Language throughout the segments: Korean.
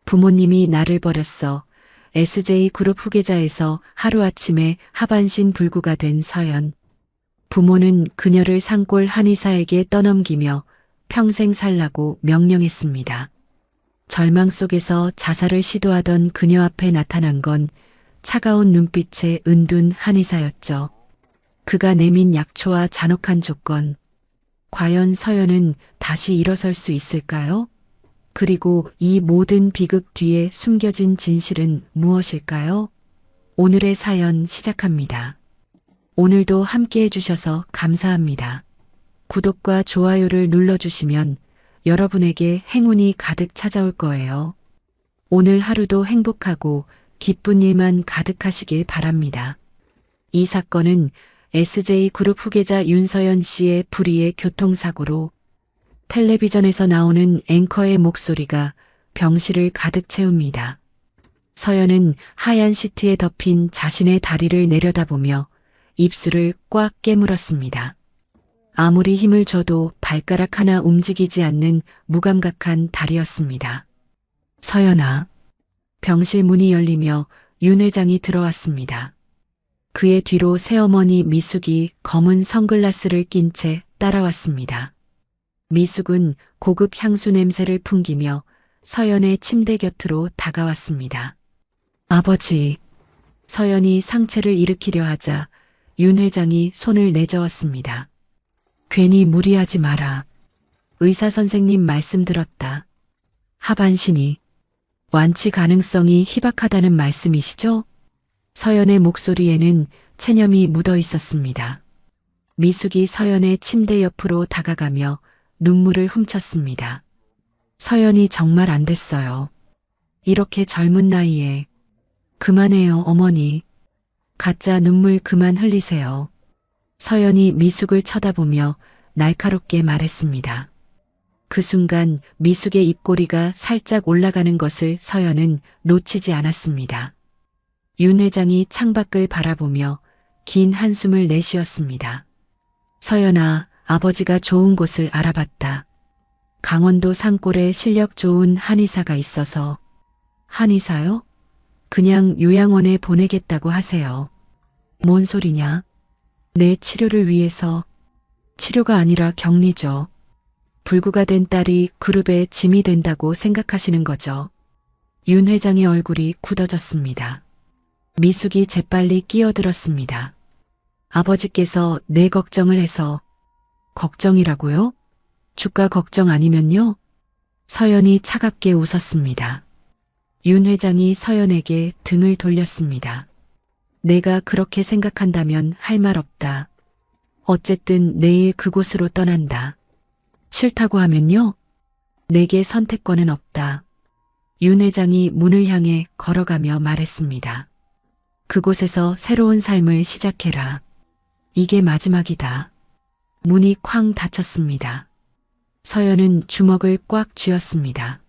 부모님이 나를 버렸어. SJ그룹 후계자에서 하루아침에 하반신 불구가 된 서연. 부모는 그녀를 산골 한의사에게 떠넘기며 평생 살라고 명령했습니다. 절망 속에서 자살을 시도하던 그녀 앞에 나타난 건 차가운 눈빛의 은둔 한의사였죠. 그가 내민 약초와 잔혹한 조건. 과연 서연은 다시 일어설 수 있을까요? 그리고 이 모든 비극 뒤에 숨겨진 진실은 무엇일까요? 오늘의 사연 시작합니다. 오늘도 함께 해주셔서 감사합니다. 구독과 좋아요를 눌러주시면 여러분에게 행운이 가득 찾아올 거예요. 오늘 하루도 행복하고 기쁜 일만 가득하시길 바랍니다. 이 사건은 SJ그룹 후계자 윤서연 씨의 불의의 교통사고로 텔레비전에서 나오는 앵커의 목소리가 병실을 가득 채웁니다. 서연은 하얀 시트에 덮인 자신의 다리를 내려다보며 입술을 꽉 깨물었습니다. 아무리 힘을 줘도 발가락 하나 움직이지 않는 무감각한 다리였습니다. 서연아. 병실 문이 열리며 윤 회장이 들어왔습니다. 그의 뒤로 새어머니 미숙이 검은 선글라스를 낀 채 따라왔습니다. 미숙은 고급 향수 냄새를 풍기며 서연의 침대 곁으로 다가왔습니다. 아버지. 서연이 상체를 일으키려 하자 윤 회장이 손을 내저었습니다. 괜히 무리하지 마라. 의사 선생님 말씀 들었다. 하반신이 완치 가능성이 희박하다는 말씀이시죠? 서연의 목소리에는 체념이 묻어 있었습니다. 미숙이 서연의 침대 옆으로 다가가며 눈물을 훔쳤습니다. 서연이 정말 안 됐어요. 이렇게 젊은 나이에. 그만해요, 어머니. 가짜 눈물 그만 흘리세요. 서연이 미숙을 쳐다보며 날카롭게 말했습니다. 그 순간 미숙의 입꼬리가 살짝 올라가는 것을 서연은 놓치지 않았습니다. 윤 회장이 창밖을 바라보며 긴 한숨을 내쉬었습니다. 서연아, 아버지가 좋은 곳을 알아봤다. 강원도 산골에 실력 좋은 한의사가 있어서. 한의사요? 그냥 요양원에 보내겠다고 하세요. 뭔 소리냐? 내 치료를 위해서. 치료가 아니라 격리죠. 불구가 된 딸이 그룹의 짐이 된다고 생각하시는 거죠. 윤 회장의 얼굴이 굳어졌습니다. 미숙이 재빨리 끼어들었습니다. 아버지께서 내 걱정을 해서. 걱정이라고요? 주가 걱정 아니면요? 서연이 차갑게 웃었습니다. 윤 회장이 서연에게 등을 돌렸습니다. 내가 그렇게 생각한다면 할 말 없다. 어쨌든 내일 그곳으로 떠난다. 싫다고 하면요? 내게 선택권은 없다. 윤 회장이 문을 향해 걸어가며 말했습니다. 그곳에서 새로운 삶을 시작해라. 이게 마지막이다. 문이 쾅 닫혔습니다. 서연은 주먹을 꽉 쥐었습니다.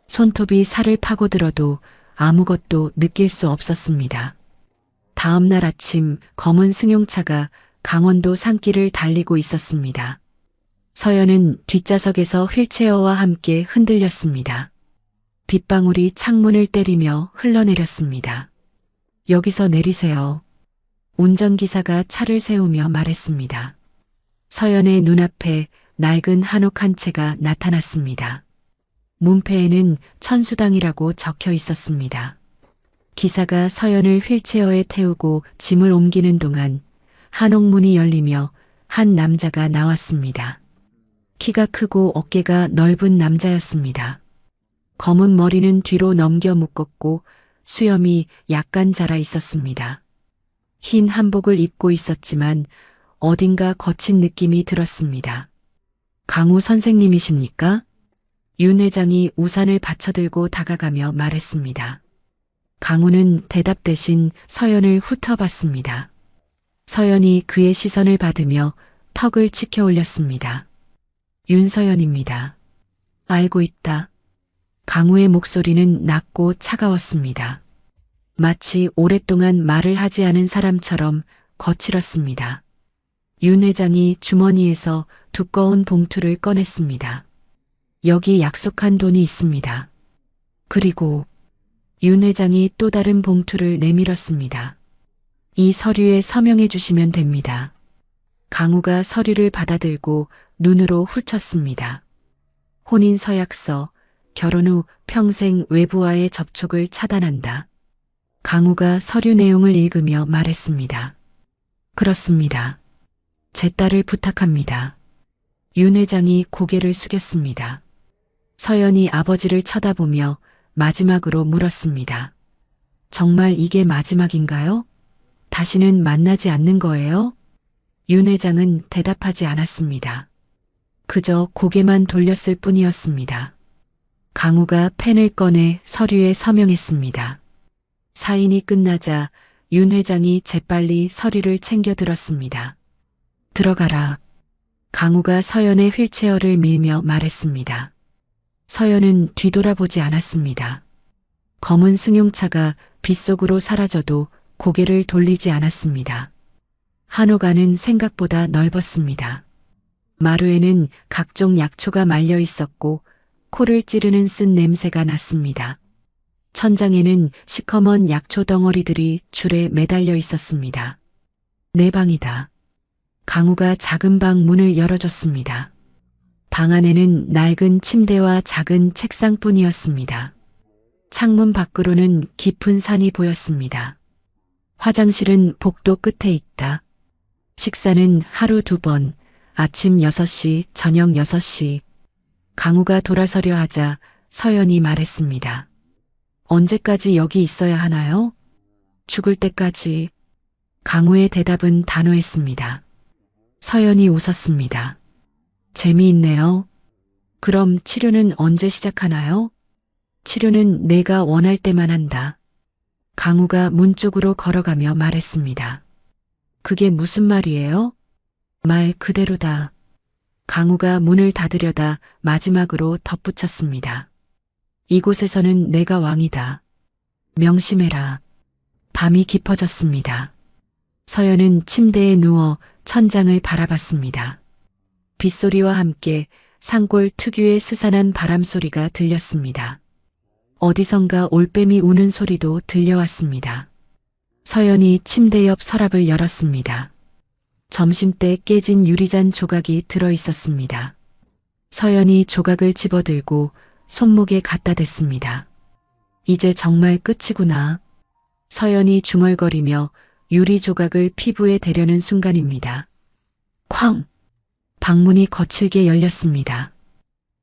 손톱이 살을 파고들어도 아무것도 느낄 수 없었습니다. 다음 날 아침 검은 승용차가 강원도 산길을 달리고 있었습니다. 서연은 뒷좌석에서 휠체어와 함께 흔들렸습니다. 빗방울이 창문을 때리며 흘러내렸습니다. 여기서 내리세요. 운전기사가 차를 세우며 말했습니다. 서연의 눈앞에 낡은 한옥 한 채가 나타났습니다. 문패에는 천수당이라고 적혀 있었습니다. 기사가 서연을 휠체어에 태우고 짐을 옮기는 동안 한옥문이 열리며 한 남자가 나왔습니다. 키가 크고 어깨가 넓은 남자였습니다. 검은 머리는 뒤로 넘겨 묶었고 수염이 약간 자라 있었습니다. 흰 한복을 입고 있었지만 어딘가 거친 느낌이 들었습니다. 강우 선생님이십니까? 윤 회장이 우산을 받쳐들고 다가가며 말했습니다. 강우는 대답 대신 서연을 훑어봤습니다. 서연이 그의 시선을 받으며 턱을 치켜 올렸습니다. 윤서연입니다. 알고 있다. 강우의 목소리는 낮고 차가웠습니다. 마치 오랫동안 말을 하지 않은 사람처럼 거칠었습니다. 윤 회장이 주머니에서 두꺼운 봉투를 꺼냈습니다. 여기 약속한 돈이 있습니다. 그리고 윤 회장이 또 다른 봉투를 내밀었습니다. 이 서류에 서명해 주시면 됩니다. 강우가 서류를 받아들고 눈으로 훑었습니다. 혼인서약서, 결혼 후 평생 외부와의 접촉을 차단한다. 강우가 서류 내용을 읽으며 말했습니다. 그렇습니다. 제 딸을 부탁합니다. 윤 회장이 고개를 숙였습니다. 서연이 아버지를 쳐다보며 마지막으로 물었습니다. 정말 이게 마지막인가요? 다시는 만나지 않는 거예요? 윤 회장은 대답하지 않았습니다. 그저 고개만 돌렸을 뿐이었습니다. 강우가 펜을 꺼내 서류에 서명했습니다. 사인이 끝나자 윤 회장이 재빨리 서류를 챙겨 들었습니다. 들어가라. 강우가 서연의 휠체어를 밀며 말했습니다. 서연은 뒤돌아보지 않았습니다. 검은 승용차가 빗속으로 사라져도 고개를 돌리지 않았습니다. 한옥안은 생각보다 넓었습니다. 마루에는 각종 약초가 말려 있었고 코를 찌르는 쓴 냄새가 났습니다. 천장에는 시커먼 약초 덩어리들이 줄에 매달려 있었습니다. 내 방이다. 강우가 작은 방 문을 열어줬습니다. 방 안에는 낡은 침대와 작은 책상뿐이었습니다. 창문 밖으로는 깊은 산이 보였습니다. 화장실은 복도 끝에 있다. 식사는 하루 2번, 아침 6시, 저녁 6시. 강우가 돌아서려 하자 서연이 말했습니다. 언제까지 여기 있어야 하나요? 죽을 때까지. 강우의 대답은 단호했습니다. 서연이 웃었습니다. 재미있네요. 그럼 치료는 언제 시작하나요? 치료는 내가 원할 때만 한다. 강우가 문 쪽으로 걸어가며 말했습니다. 그게 무슨 말이에요? 말 그대로다. 강우가 문을 닫으려다 마지막으로 덧붙였습니다. 이곳에서는 내가 왕이다. 명심해라. 밤이 깊어졌습니다. 서연은 침대에 누워 천장을 바라봤습니다. 빗소리와 함께 산골 특유의 스산한 바람소리가 들렸습니다. 어디선가 올빼미 우는 소리도 들려왔습니다. 서연이 침대 옆 서랍을 열었습니다. 점심때 깨진 유리잔 조각이 들어 있었습니다. 서연이 조각을 집어들고 손목에 갖다 댔습니다. 이제 정말 끝이구나. 서연이 중얼거리며 유리 조각을 피부에 대려는 순간입니다. 쾅! 방문이 거칠게 열렸습니다.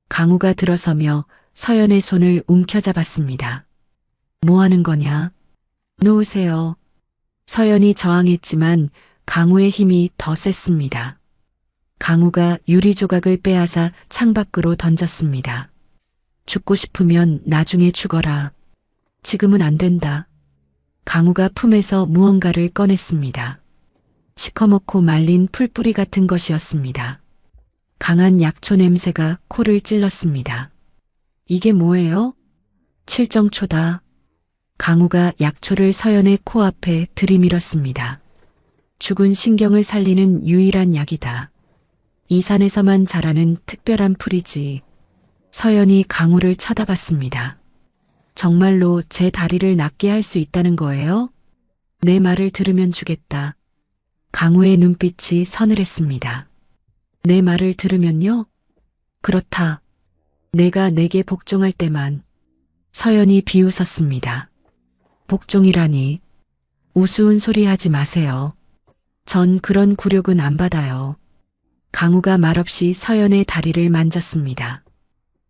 강우가 들어서며 서연의 손을 움켜잡았습니다. 뭐 하는 거냐? 놓으세요. 서연이 저항했지만 강우의 힘이 더 셌습니다. 강우가 유리 조각을 빼앗아 창밖으로 던졌습니다. 죽고 싶으면 나중에 죽어라. 지금은 안 된다. 강우가 품에서 무언가를 꺼냈습니다. 시커멓고 말린 풀뿌리 같은 것이었습니다. 강한 약초 냄새가 코를 찔렀습니다. 이게 뭐예요? 칠정초다. 강우가 약초를 서연의 코앞에 들이밀었습니다. 죽은 신경을 살리는 유일한 약이다. 이 산에서만 자라는 특별한 풀이지. 서연이 강우를 쳐다봤습니다. 정말로 제 다리를 낫게 할 수 있다는 거예요? 내 말을 들으면 주겠다. 강우의 눈빛이 서늘했습니다. 내 말을 들으면요? 그렇다. 내가 내게 복종할 때만. 서연이 비웃었습니다. 복종이라니. 우스운 소리 하지 마세요. 전 그런 굴욕은 안 받아요. 강우가 말없이 서연의 다리를 만졌습니다.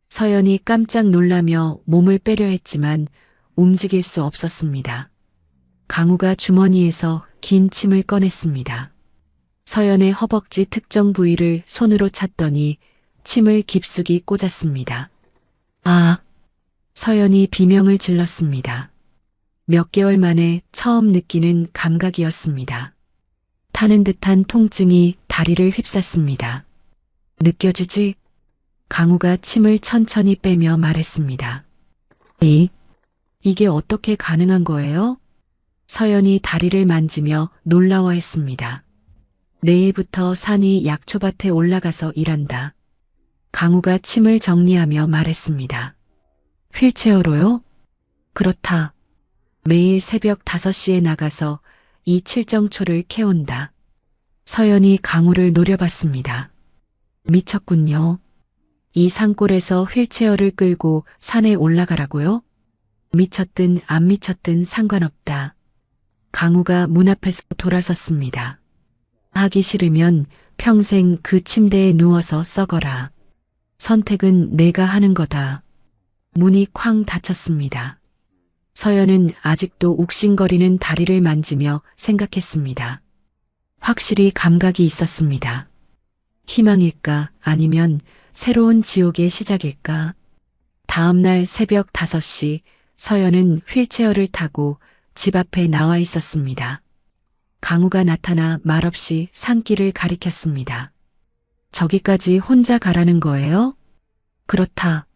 서연이 깜짝 놀라며 몸을 빼려 했지만 움직일 수 없었습니다. 강우가 주머니에서 긴 침을 꺼냈습니다. 서연의 허벅지 특정 부위를 손으로 찼더니 침을 깊숙이 꽂았습니다. 아! 서연이 비명을 질렀습니다. 몇 개월 만에 처음 느끼는 감각이었습니다. 타는 듯한 통증이 다리를 휩쌌습니다. 느껴지지? 강우가 침을 천천히 빼며 말했습니다. 이게 어떻게 가능한 거예요? 서연이 다리를 만지며 놀라워했습니다. 내일부터 산 위 약초밭에 올라가서 일한다. 강우가 침을 정리하며 말했습니다. 휠체어로요? 그렇다. 매일 새벽 5시에 나가서 이 칠정초를 캐온다. 서연이 강우를 노려봤습니다. 미쳤군요. 이 산골에서 휠체어를 끌고 산에 올라가라고요? 미쳤든 안 미쳤든 상관없다. 강우가 문 앞에서 돌아섰습니다. 하기 싫으면 평생 그 침대에 누워서 썩어라. 선택은 내가 하는 거다. 문이 쾅 닫혔습니다. 서연은 아직도 욱신거리는 다리를 만지며 생각했습니다. 확실히 감각이 있었습니다. 희망일까 아니면 새로운 지옥의 시작일까? 다음 날 새벽 5시 서연은 휠체어를 타고 집 앞에 나와 있었습니다. 강우가 나타나 말없이 산길을 가리켰습니다. 저기까지 혼자 가라는 거예요? 그렇다.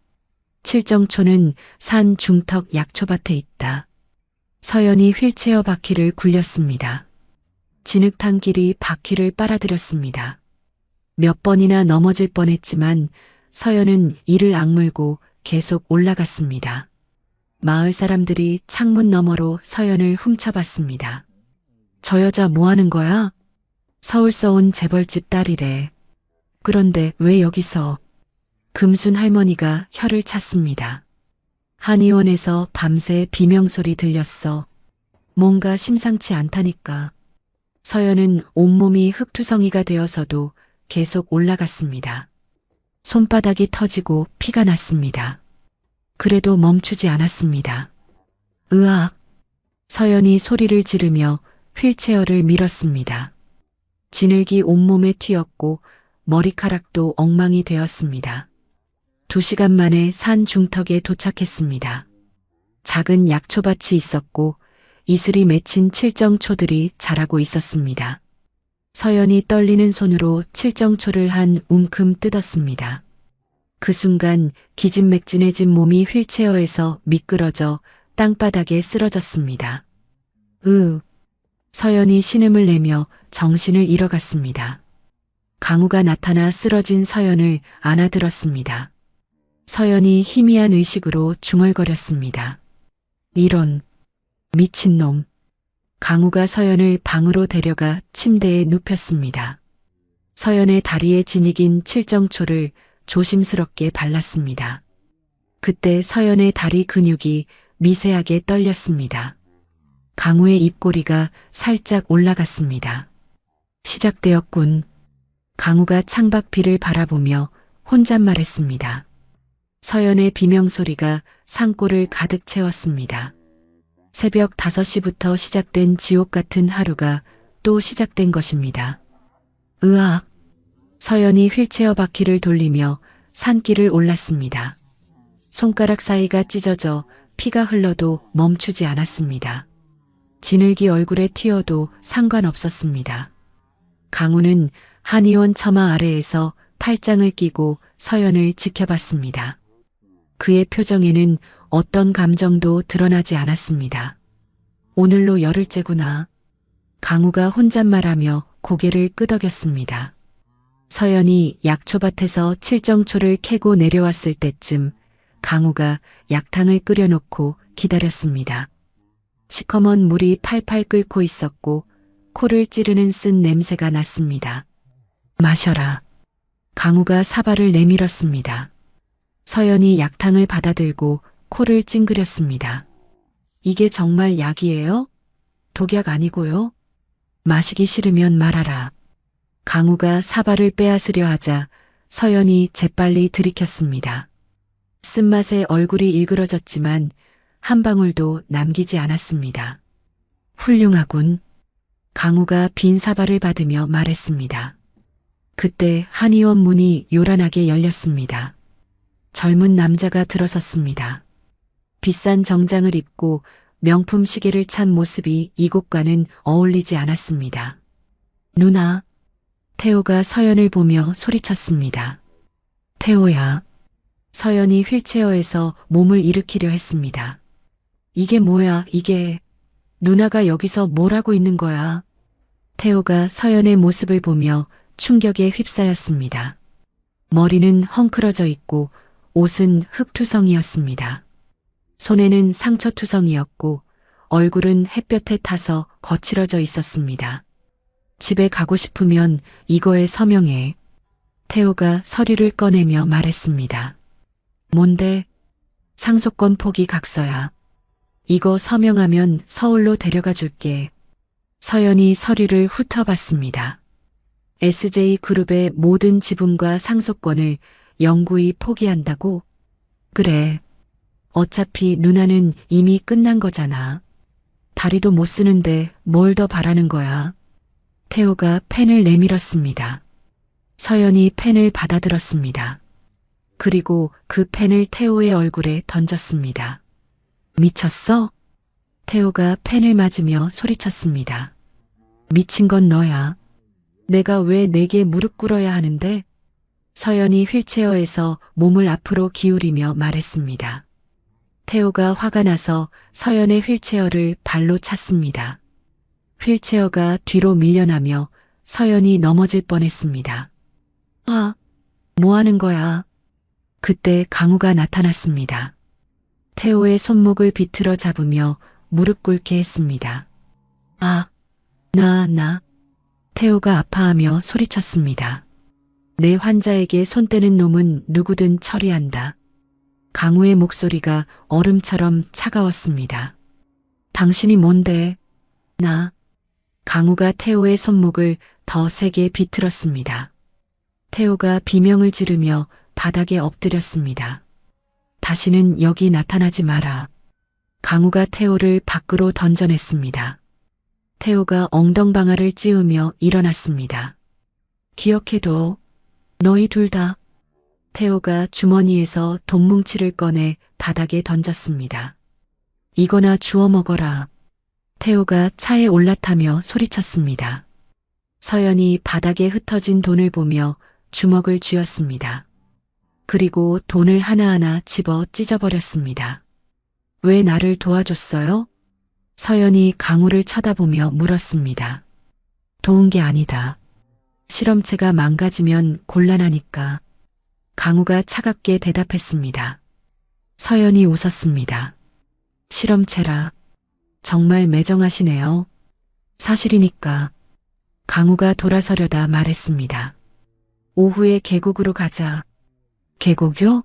칠정초는 산 중턱 약초밭에 있다. 서연이 휠체어 바퀴를 굴렸습니다. 진흙탕 길이 바퀴를 빨아들였습니다. 몇 번이나 넘어질 뻔했지만 서연은 이를 악물고 계속 올라갔습니다. 마을 사람들이 창문 너머로 서연을 훔쳐봤습니다. 저 여자 뭐 하는 거야? 서울서 온 재벌집 딸이래. 그런데 왜 여기서? 금순 할머니가 혀를 찼습니다. 한의원에서 밤새 비명소리 들렸어. 뭔가 심상치 않다니까. 서연은 온몸이 흙투성이가 되어서도 계속 올라갔습니다. 손바닥이 터지고 피가 났습니다. 그래도 멈추지 않았습니다. 으악! 서연이 소리를 지르며 휠체어를 밀었습니다. 진흙이 온몸에 튀었고 머리카락도 엉망이 되었습니다. 2시간 만에 산 중턱에 도착했습니다. 작은 약초밭이 있었고 이슬이 맺힌 칠정초들이 자라고 있었습니다. 서연이 떨리는 손으로 칠정초를 한 움큼 뜯었습니다. 그 순간 기진맥진해진 몸이 휠체어에서 미끄러져 땅바닥에 쓰러졌습니다. 서연이 신음을 내며 정신을 잃어갔습니다. 강우가 나타나 쓰러진 서연을 안아들었습니다. 서연이 희미한 의식으로 중얼거렸습니다. 이런 미친놈. 강우가 서연을 방으로 데려가 침대에 눕혔습니다. 서연의 다리에 지니긴 칠정초를 조심스럽게 발랐습니다. 그때 서연의 다리 근육이 미세하게 떨렸습니다. 강우의 입꼬리가 살짝 올라갔습니다. 시작되었군. 강우가 창밖비를 바라보며 혼잣말했습니다. 서연의 비명소리가 산골을 가득 채웠습니다. 새벽 5시부터 시작된 지옥 같은 하루가 또 시작된 것입니다. 으악! 서연이 휠체어 바퀴를 돌리며 산길을 올랐습니다. 손가락 사이가 찢어져 피가 흘러도 멈추지 않았습니다. 진흙이 얼굴에 튀어도 상관없었습니다. 강우는 한의원 처마 아래에서 팔짱을 끼고 서연을 지켜봤습니다. 그의 표정에는 어떤 감정도 드러나지 않았습니다. 오늘로 열흘째구나. 강우가 혼잣말하며 고개를 끄덕였습니다. 서연이 약초밭에서 칠정초를 캐고 내려왔을 때쯤 강우가 약탕을 끓여놓고 기다렸습니다. 시커먼 물이 팔팔 끓고 있었고 코를 찌르는 쓴 냄새가 났습니다. 마셔라. 강우가 사발을 내밀었습니다. 서연이 약탕을 받아들고 코를 찡그렸습니다. 이게 정말 약이에요? 독약 아니고요? 마시기 싫으면 말하라. 강우가 사발을 빼앗으려 하자 서연이 재빨리 들이켰습니다. 쓴맛에 얼굴이 일그러졌지만 한 방울도 남기지 않았습니다. 훌륭하군. 강우가 빈 사발을 받으며 말했습니다. 그때 한의원 문이 요란하게 열렸습니다. 젊은 남자가 들어섰습니다. 비싼 정장을 입고 명품 시계를 찬 모습이 이곳과는 어울리지 않았습니다. 누나. 태호가 서연을 보며 소리쳤습니다. 태호야. 서연이 휠체어에서 몸을 일으키려 했습니다. 이게 뭐야, 이게. 누나가 여기서 뭘 하고 있는 거야. 태호가 서연의 모습을 보며 충격에 휩싸였습니다. 머리는 헝클어져 있고 옷은 흙투성이었습니다. 손에는 상처투성이었고 얼굴은 햇볕에 타서 거칠어져 있었습니다. 집에 가고 싶으면 이거에 서명해. 태호가 서류를 꺼내며 말했습니다. 뭔데? 상속권 포기 각서야. 이거 서명하면 서울로 데려가 줄게. 서연이 서류를 훑어봤습니다. SJ그룹의 모든 지분과 상속권을 영구히 포기한다고? 그래. 어차피 누나는 이미 끝난 거잖아. 다리도 못 쓰는데 뭘 더 바라는 거야. 태호가 펜을 내밀었습니다. 서연이 펜을 받아들었습니다. 그리고 그 펜을 태호의 얼굴에 던졌습니다. 미쳤어? 태호가 펜을 맞으며 소리쳤습니다. 미친 건 너야. 내가 왜 내게 무릎 꿇어야 하는데? 서연이 휠체어에서 몸을 앞으로 기울이며 말했습니다. 태호가 화가 나서 서연의 휠체어를 발로 찼습니다. 휠체어가 뒤로 밀려나며 서연이 넘어질 뻔했습니다. 아, 뭐 하는 거야? 그때 강우가 나타났습니다. 태호의 손목을 비틀어 잡으며 무릎 꿇게 했습니다. 아, 나. 태호가 아파하며 소리쳤습니다. 내 환자에게 손 떼는 놈은 누구든 처리한다. 강우의 목소리가 얼음처럼 차가웠습니다. 당신이 뭔데? 나. 강우가 태호의 손목을 더 세게 비틀었습니다. 태호가 비명을 지르며 바닥에 엎드렸습니다. 다시는 여기 나타나지 마라. 강우가 태호를 밖으로 던져냈습니다. 태호가 엉덩방아를 찌우며 일어났습니다. 기억해둬. 너희 둘 다. 태호가 주머니에서 돈뭉치를 꺼내 바닥에 던졌습니다. 이거나 주워 먹어라. 태호가 차에 올라타며 소리쳤습니다. 서연이 바닥에 흩어진 돈을 보며 주먹을 쥐었습니다. 그리고 돈을 하나하나 집어 찢어버렸습니다. 왜 나를 도와줬어요? 서연이 강우를 쳐다보며 물었습니다. 도운 게 아니다. 실험체가 망가지면 곤란하니까. 강우가 차갑게 대답했습니다. 서연이 웃었습니다. 실험체라. 정말 매정하시네요. 사실이니까. 강우가 돌아서려다 말했습니다. 오후에 계곡으로 가자. 계곡요?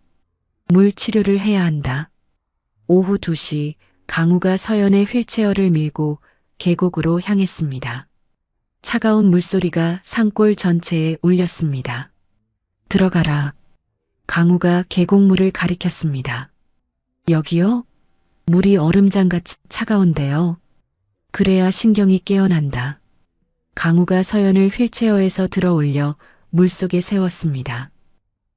물 치료를 해야 한다. 오후 2시 강우가 서연의 휠체어를 밀고 계곡으로 향했습니다. 차가운 물소리가 산골 전체에 울렸습니다. 들어가라. 강우가 계곡물을 가리켰습니다. 여기요? 물이 얼음장같이 차가운데요. 그래야 신경이 깨어난다. 강우가 서연을 휠체어에서 들어올려 물속에 세웠습니다.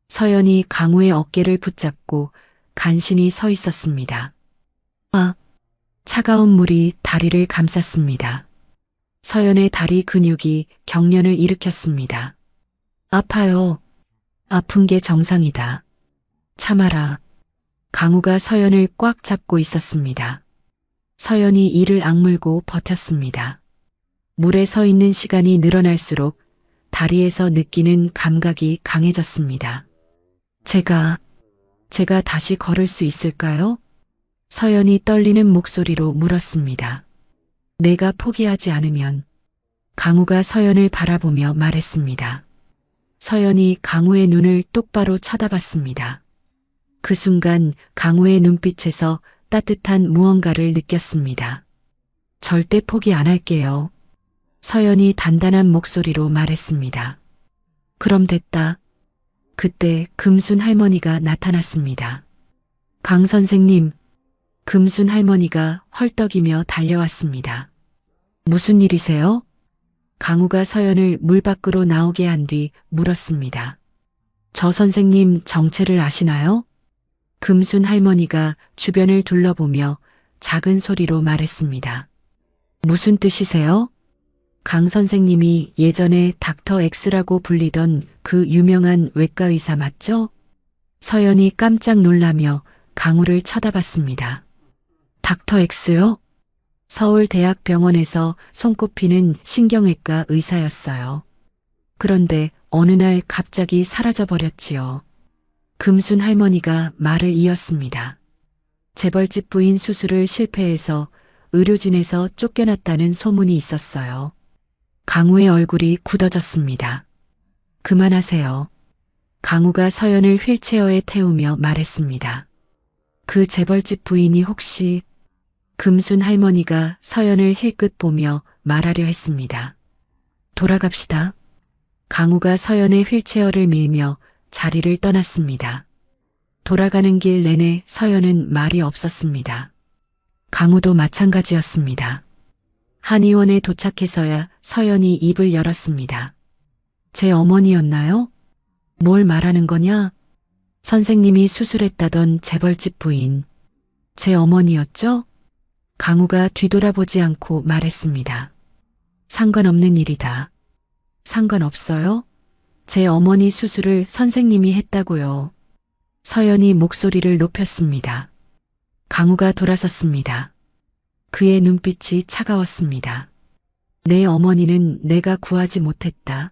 서연이 강우의 어깨를 붙잡고 간신히 서 있었습니다. 아, 차가운 물이 다리를 감쌌습니다. 서연의 다리 근육이 경련을 일으켰습니다. 아파요. 아픈 게 정상이다. 참아라. 강우가 서연을 꽉 잡고 있었습니다. 서연이 이를 악물고 버텼습니다. 물에 서 있는 시간이 늘어날수록 다리에서 느끼는 감각이 강해졌습니다. 제가 다시 걸을 수 있을까요? 서연이 떨리는 목소리로 물었습니다. 내가 포기하지 않으면. 강우가 서연을 바라보며 말했습니다. 서연이 강우의 눈을 똑바로 쳐다봤습니다. 그 순간 강우의 눈빛에서 따뜻한 무언가를 느꼈습니다. 절대 포기 안 할게요. 서연이 단단한 목소리로 말했습니다. 그럼 됐다. 그때 금순 할머니가 나타났습니다. 강 선생님, 금순 할머니가 헐떡이며 달려왔습니다. 무슨 일이세요? 강우가 서연을 물 밖으로 나오게 한 뒤 물었습니다. 저 선생님 정체를 아시나요? 금순 할머니가 주변을 둘러보며 작은 소리로 말했습니다. 무슨 뜻이세요? 강 선생님이 예전에 닥터 X라고 불리던 그 유명한 외과 의사 맞죠? 서연이 깜짝 놀라며 강우를 쳐다봤습니다. 닥터 X요? 서울대학병원에서 손꼽히는 신경외과 의사였어요. 그런데 어느 날 갑자기 사라져 버렸지요. 금순 할머니가 말을 이었습니다. 재벌집 부인 수술을 실패해서 의료진에서 쫓겨났다는 소문이 있었어요. 강우의 얼굴이 굳어졌습니다. 그만하세요. 강우가 서연을 휠체어에 태우며 말했습니다. 그 재벌집 부인이 혹시 금순 할머니가 서연을 힐끗 보며 말하려 했습니다. 돌아갑시다. 강우가 서연의 휠체어를 밀며 자리를 떠났습니다. 돌아가는 길 내내 서연은 말이 없었습니다. 강우도 마찬가지였습니다. 한의원에 도착해서야 서연이 입을 열었습니다. 제 어머니였나요? 뭘 말하는 거냐? 선생님이 수술했다던 재벌집 부인. 제 어머니였죠? 강우가 뒤돌아보지 않고 말했습니다. 상관없는 일이다. 상관없어요? 제 어머니 수술을 선생님이 했다고요. 서연이 목소리를 높였습니다. 강우가 돌아섰습니다. 그의 눈빛이 차가웠습니다. 내 어머니는 내가 구하지 못했다.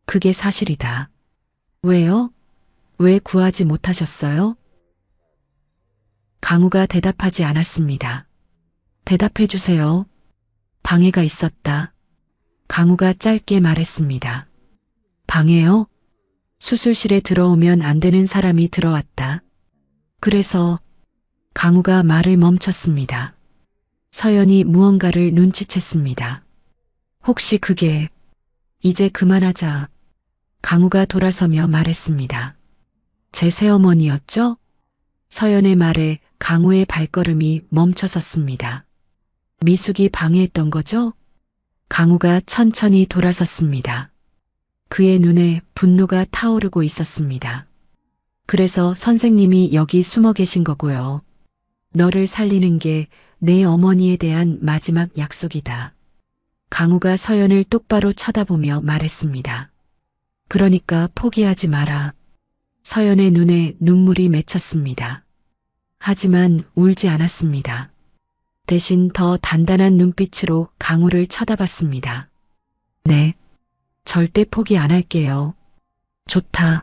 그게 사실이다. 왜요? 왜 구하지 못하셨어요? 강우가 대답하지 않았습니다. 대답해 주세요. 방해가 있었다. 강우가 짧게 말했습니다. 방해요? 수술실에 들어오면 안 되는 사람이 들어왔다. 그래서 강우가 말을 멈췄습니다. 서연이 무언가를 눈치챘습니다. 혹시 그게 이제 그만하자. 강우가 돌아서며 말했습니다. 제 새어머니였죠? 서연의 말에 강우의 발걸음이 멈춰섰습니다. 미숙이 방해했던 거죠? 강우가 천천히 돌아섰습니다. 그의 눈에 분노가 타오르고 있었습니다. 그래서 선생님이 여기 숨어 계신 거고요. 너를 살리는 게 내 어머니에 대한 마지막 약속이다. 강우가 서연을 똑바로 쳐다보며 말했습니다. 그러니까 포기하지 마라. 서연의 눈에 눈물이 맺혔습니다. 하지만 울지 않았습니다. 대신 더 단단한 눈빛으로 강우를 쳐다봤습니다. 네, 절대 포기 안 할게요. 좋다.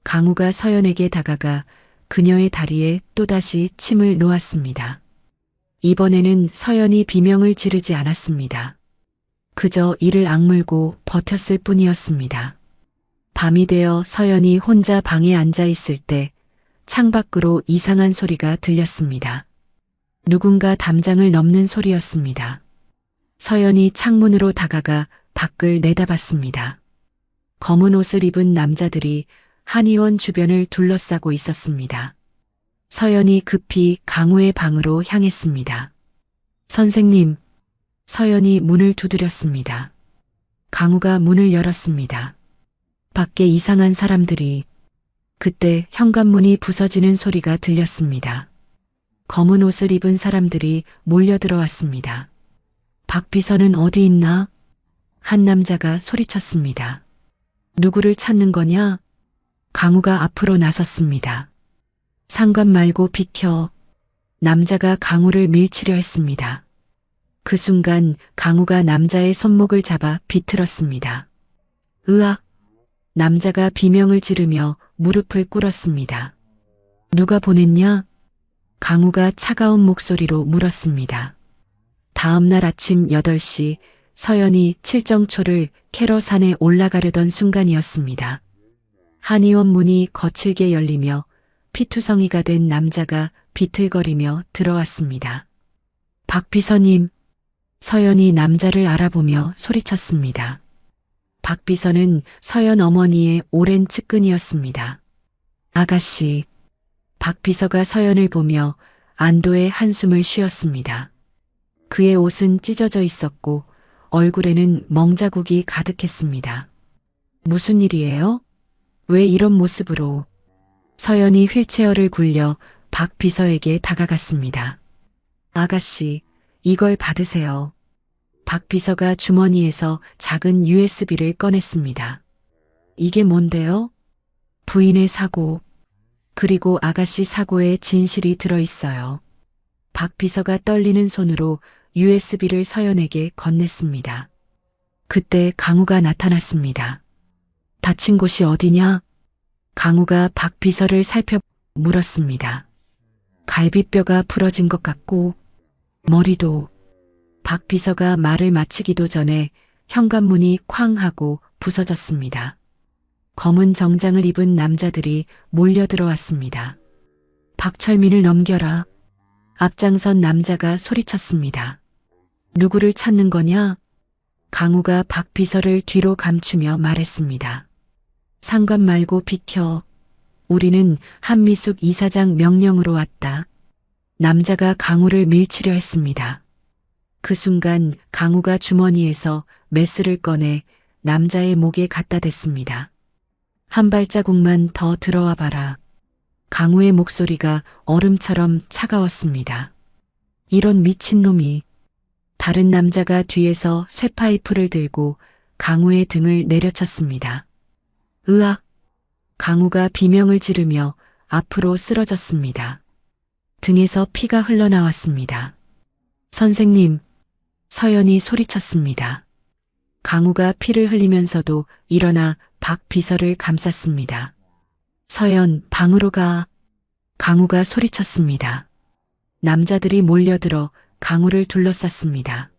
강우가 서연에게 다가가 그녀의 다리에 또다시 침을 놓았습니다. 이번에는 서연이 비명을 지르지 않았습니다. 그저 이를 악물고 버텼을 뿐이었습니다. 밤이 되어 서연이 혼자 방에 앉아 있을 때 창밖으로 이상한 소리가 들렸습니다. 누군가 담장을 넘는 소리였습니다. 서연이 창문으로 다가가 밖을 내다봤습니다. 검은 옷을 입은 남자들이 한의원 주변을 둘러싸고 있었습니다. 서연이 급히 강우의 방으로 향했습니다. 선생님, 서연이 문을 두드렸습니다. 강우가 문을 열었습니다. 밖에 이상한 사람들이. 그때 현관문이 부서지는 소리가 들렸습니다. 검은 옷을 입은 사람들이 몰려들어왔습니다. 박 비서는 어디 있나? 한 남자가 소리쳤습니다. 누구를 찾는 거냐? 강우가 앞으로 나섰습니다. 상관 말고 비켜. 남자가 강우를 밀치려 했습니다. 그 순간 강우가 남자의 손목을 잡아 비틀었습니다. 으악! 남자가 비명을 지르며 무릎을 꿇었습니다. 누가 보냈냐? 강우가 차가운 목소리로 물었습니다. 다음 날 아침 8시 서연이 칠정초를 캐러 산에 올라가려던 순간이었습니다. 한의원 문이 거칠게 열리며 피투성이가 된 남자가 비틀거리며 들어왔습니다. 박 비서님, 서연이 남자를 알아보며 소리쳤습니다. 박 비서는 서연 어머니의 오랜 측근이었습니다. 아가씨, 박 비서가 서연을 보며 안도의 한숨을 쉬었습니다. 그의 옷은 찢어져 있었고 얼굴에는 멍자국이 가득했습니다. 무슨 일이에요? 왜 이런 모습으로? 서연이 휠체어를 굴려 박 비서에게 다가갔습니다. 아가씨, 이걸 받으세요. 박 비서가 주머니에서 작은 USB를 꺼냈습니다. 이게 뭔데요? 부인의 사고, 그리고 아가씨 사고에 진실이 들어있어요. 박 비서가 떨리는 손으로 USB를 서연에게 건넸습니다. 그때 강우가 나타났습니다. 다친 곳이 어디냐? 강우가 박 비서를 살펴 물었습니다. 갈비뼈가 부러진 것 같고 머리도. 박 비서가 말을 마치기도 전에 현관문이 쾅 하고 부서졌습니다. 검은 정장을 입은 남자들이 몰려 들어왔습니다. 박철민을 넘겨라. 앞장선 남자가 소리쳤습니다. 누구를 찾는 거냐? 강우가 박 비서를 뒤로 감추며 말했습니다. 상관 말고 비켜. 우리는 한미숙 이사장 명령으로 왔다. 남자가 강우를 밀치려 했습니다. 그 순간 강우가 주머니에서 메스를 꺼내 남자의 목에 갖다 댔습니다. 한 발자국만 더 들어와 봐라. 강우의 목소리가 얼음처럼 차가웠습니다. 이런 미친놈이. 다른 남자가 뒤에서 쇠파이프를 들고 강우의 등을 내려쳤습니다. 으악! 강우가 비명을 지르며 앞으로 쓰러졌습니다. 등에서 피가 흘러나왔습니다. 선생님! 서연이 소리쳤습니다. 강우가 피를 흘리면서도 일어나 박 비서를 감쌌습니다. 서연, 방으로 가. 강우가 소리쳤습니다. 남자들이 몰려들어 강우를 둘러쌌습니다.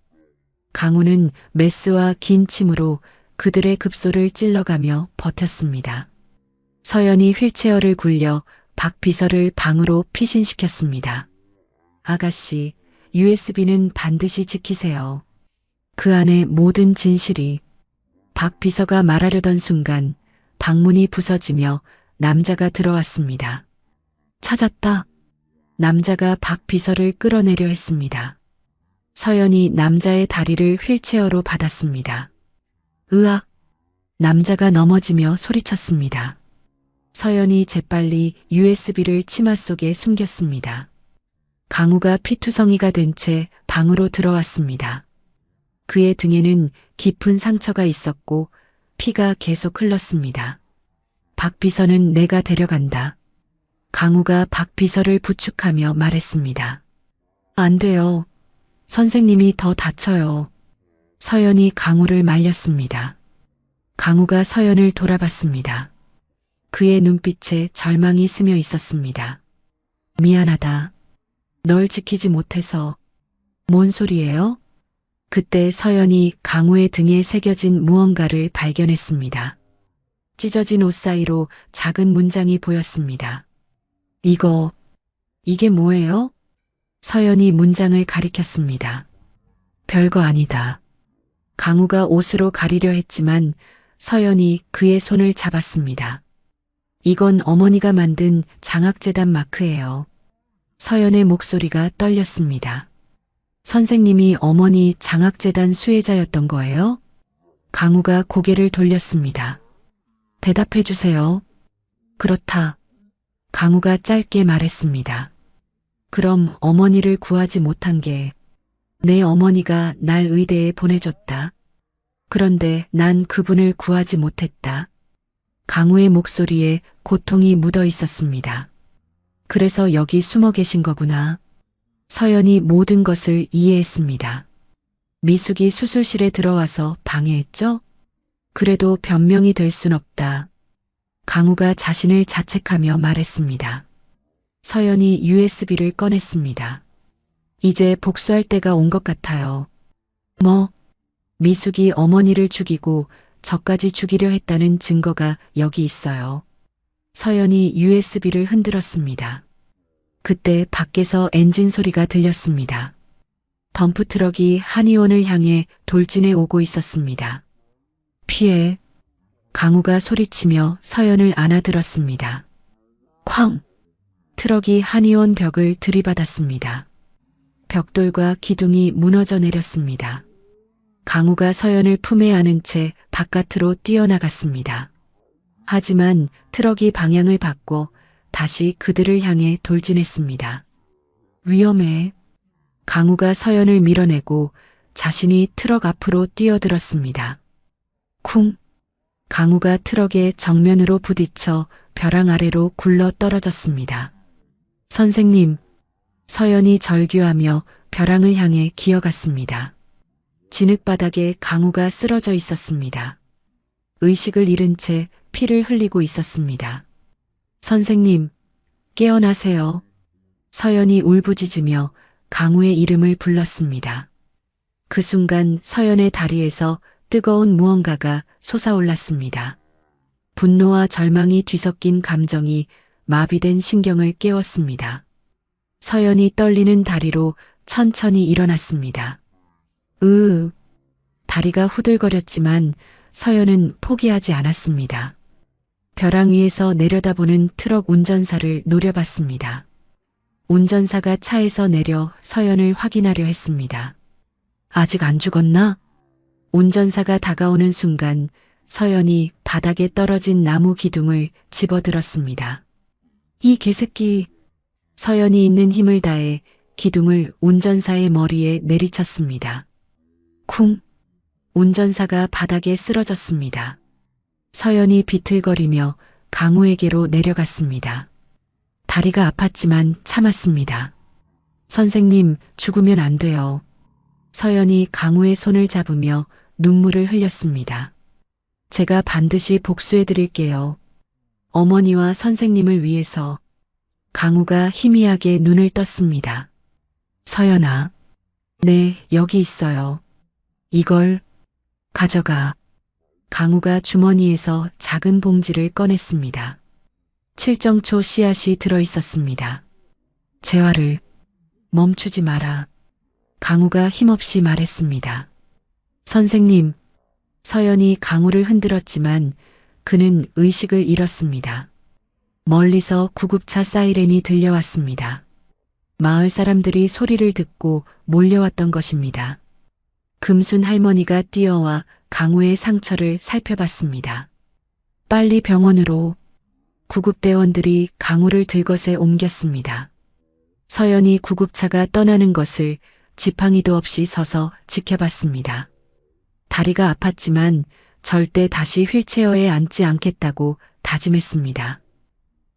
강우는 메스와 긴 침으로 그들의 급소를 찔러가며 버텼습니다. 서연이 휠체어를 굴려 박 비서를 방으로 피신시켰습니다. 아가씨, USB는 반드시 지키세요. 그 안에 모든 진실이. 박 비서가 말하려던 순간 방문이 부서지며 남자가 들어왔습니다. 찾았다. 남자가 박 비서를 끌어내려 했습니다. 서연이 남자의 다리를 휠체어로 받았습니다. 으악! 남자가 넘어지며 소리쳤습니다. 서연이 재빨리 USB를 치마 속에 숨겼습니다. 강우가 피투성이가 된 채 방으로 들어왔습니다. 그의 등에는 깊은 상처가 있었고 피가 계속 흘렀습니다. 박 비서는 내가 데려간다. 강우가 박 비서를 부축하며 말했습니다. 안 돼요. 선생님이 더 다쳐요. 서연이 강우를 말렸습니다. 강우가 서연을 돌아봤습니다. 그의 눈빛에 절망이 스며 있었습니다. 미안하다. 널 지키지 못해서. 뭔 소리예요? 그때 서연이 강우의 등에 새겨진 무언가를 발견했습니다. 찢어진 옷 사이로 작은 문장이 보였습니다. 이게 뭐예요? 서연이 문장을 가리켰습니다. 별거 아니다. 강우가 옷으로 가리려 했지만 서연이 그의 손을 잡았습니다. 이건 어머니가 만든 장학재단 마크예요. 서연의 목소리가 떨렸습니다. 선생님이 어머니 장학재단 수혜자였던 거예요? 강우가 고개를 돌렸습니다. 대답해 주세요. 그렇다. 강우가 짧게 말했습니다. 그럼 어머니를 구하지 못한 게 내 어머니가 날 의대에 보내줬다. 그런데 난 그분을 구하지 못했다. 강우의 목소리에 고통이 묻어 있었습니다. 그래서 여기 숨어 계신 거구나. 서연이 모든 것을 이해했습니다. 미숙이 수술실에 들어와서 방해했죠? 그래도 변명이 될 순 없다. 강우가 자신을 자책하며 말했습니다. 서연이 USB를 꺼냈습니다. 이제 복수할 때가 온 것 같아요. 뭐? 미숙이 어머니를 죽이고 저까지 죽이려 했다는 증거가 여기 있어요. 서연이 USB를 흔들었습니다. 그때 밖에서 엔진 소리가 들렸습니다. 덤프트럭이 한의원을 향해 돌진해 오고 있었습니다. 피해. 강우가 소리치며 서연을 안아들었습니다. 쾅! 트럭이 한의원 벽을 들이받았습니다. 벽돌과 기둥이 무너져 내렸습니다. 강우가 서연을 품에 안은 채 바깥으로 뛰어나갔습니다. 하지만 트럭이 방향을 바꿔 다시 그들을 향해 돌진했습니다. 위험해. 강우가 서연을 밀어내고 자신이 트럭 앞으로 뛰어들었습니다. 쿵! 강우가 트럭의 정면으로 부딪혀 벼랑 아래로 굴러 떨어졌습니다. 선생님, 서연이 절규하며 벼랑을 향해 기어갔습니다. 진흙바닥에 강우가 쓰러져 있었습니다. 의식을 잃은 채 피를 흘리고 있었습니다. 선생님, 깨어나세요. 서연이 울부짖으며 강우의 이름을 불렀습니다. 그 순간 서연의 다리에서 뜨거운 무언가가 솟아올랐습니다. 분노와 절망이 뒤섞인 감정이 마비된 신경을 깨웠습니다. 서연이 떨리는 다리로 천천히 일어났습니다. 다리가 후들거렸지만 서연은 포기하지 않았습니다. 벼랑 위에서 내려다보는 트럭 운전사를 노려봤습니다. 운전사가 차에서 내려 서연을 확인하려 했습니다. 아직 안 죽었나? 운전사가 다가오는 순간 서연이 바닥에 떨어진 나무 기둥을 집어들었습니다. 이 개새끼! 서연이 있는 힘을 다해 기둥을 운전사의 머리에 내리쳤습니다. 쿵! 운전사가 바닥에 쓰러졌습니다. 서연이 비틀거리며 강우에게로 내려갔습니다. 다리가 아팠지만 참았습니다. 선생님, 죽으면 안 돼요. 서연이 강우의 손을 잡으며 눈물을 흘렸습니다. 제가 반드시 복수해 드릴게요. 어머니와 선생님을 위해서. 강우가 희미하게 눈을 떴습니다. 서연아. 네, 여기 있어요. 이걸 가져가. 강우가 주머니에서 작은 봉지를 꺼냈습니다. 칠정초 씨앗이 들어있었습니다. 재활을 멈추지 마라. 강우가 힘없이 말했습니다. 선생님. 서연이 강우를 흔들었지만 그는 의식을 잃었습니다. 멀리서 구급차 사이렌이 들려왔습니다. 마을 사람들이 소리를 듣고 몰려왔던 것입니다. 금순 할머니가 뛰어와 강우의 상처를 살펴봤습니다. 빨리 병원으로. 구급대원들이 강우를 들것에 옮겼습니다. 서연이 구급차가 떠나는 것을 지팡이도 없이 서서 지켜봤습니다. 다리가 아팠지만 절대 다시 휠체어에 앉지 않겠다고 다짐했습니다.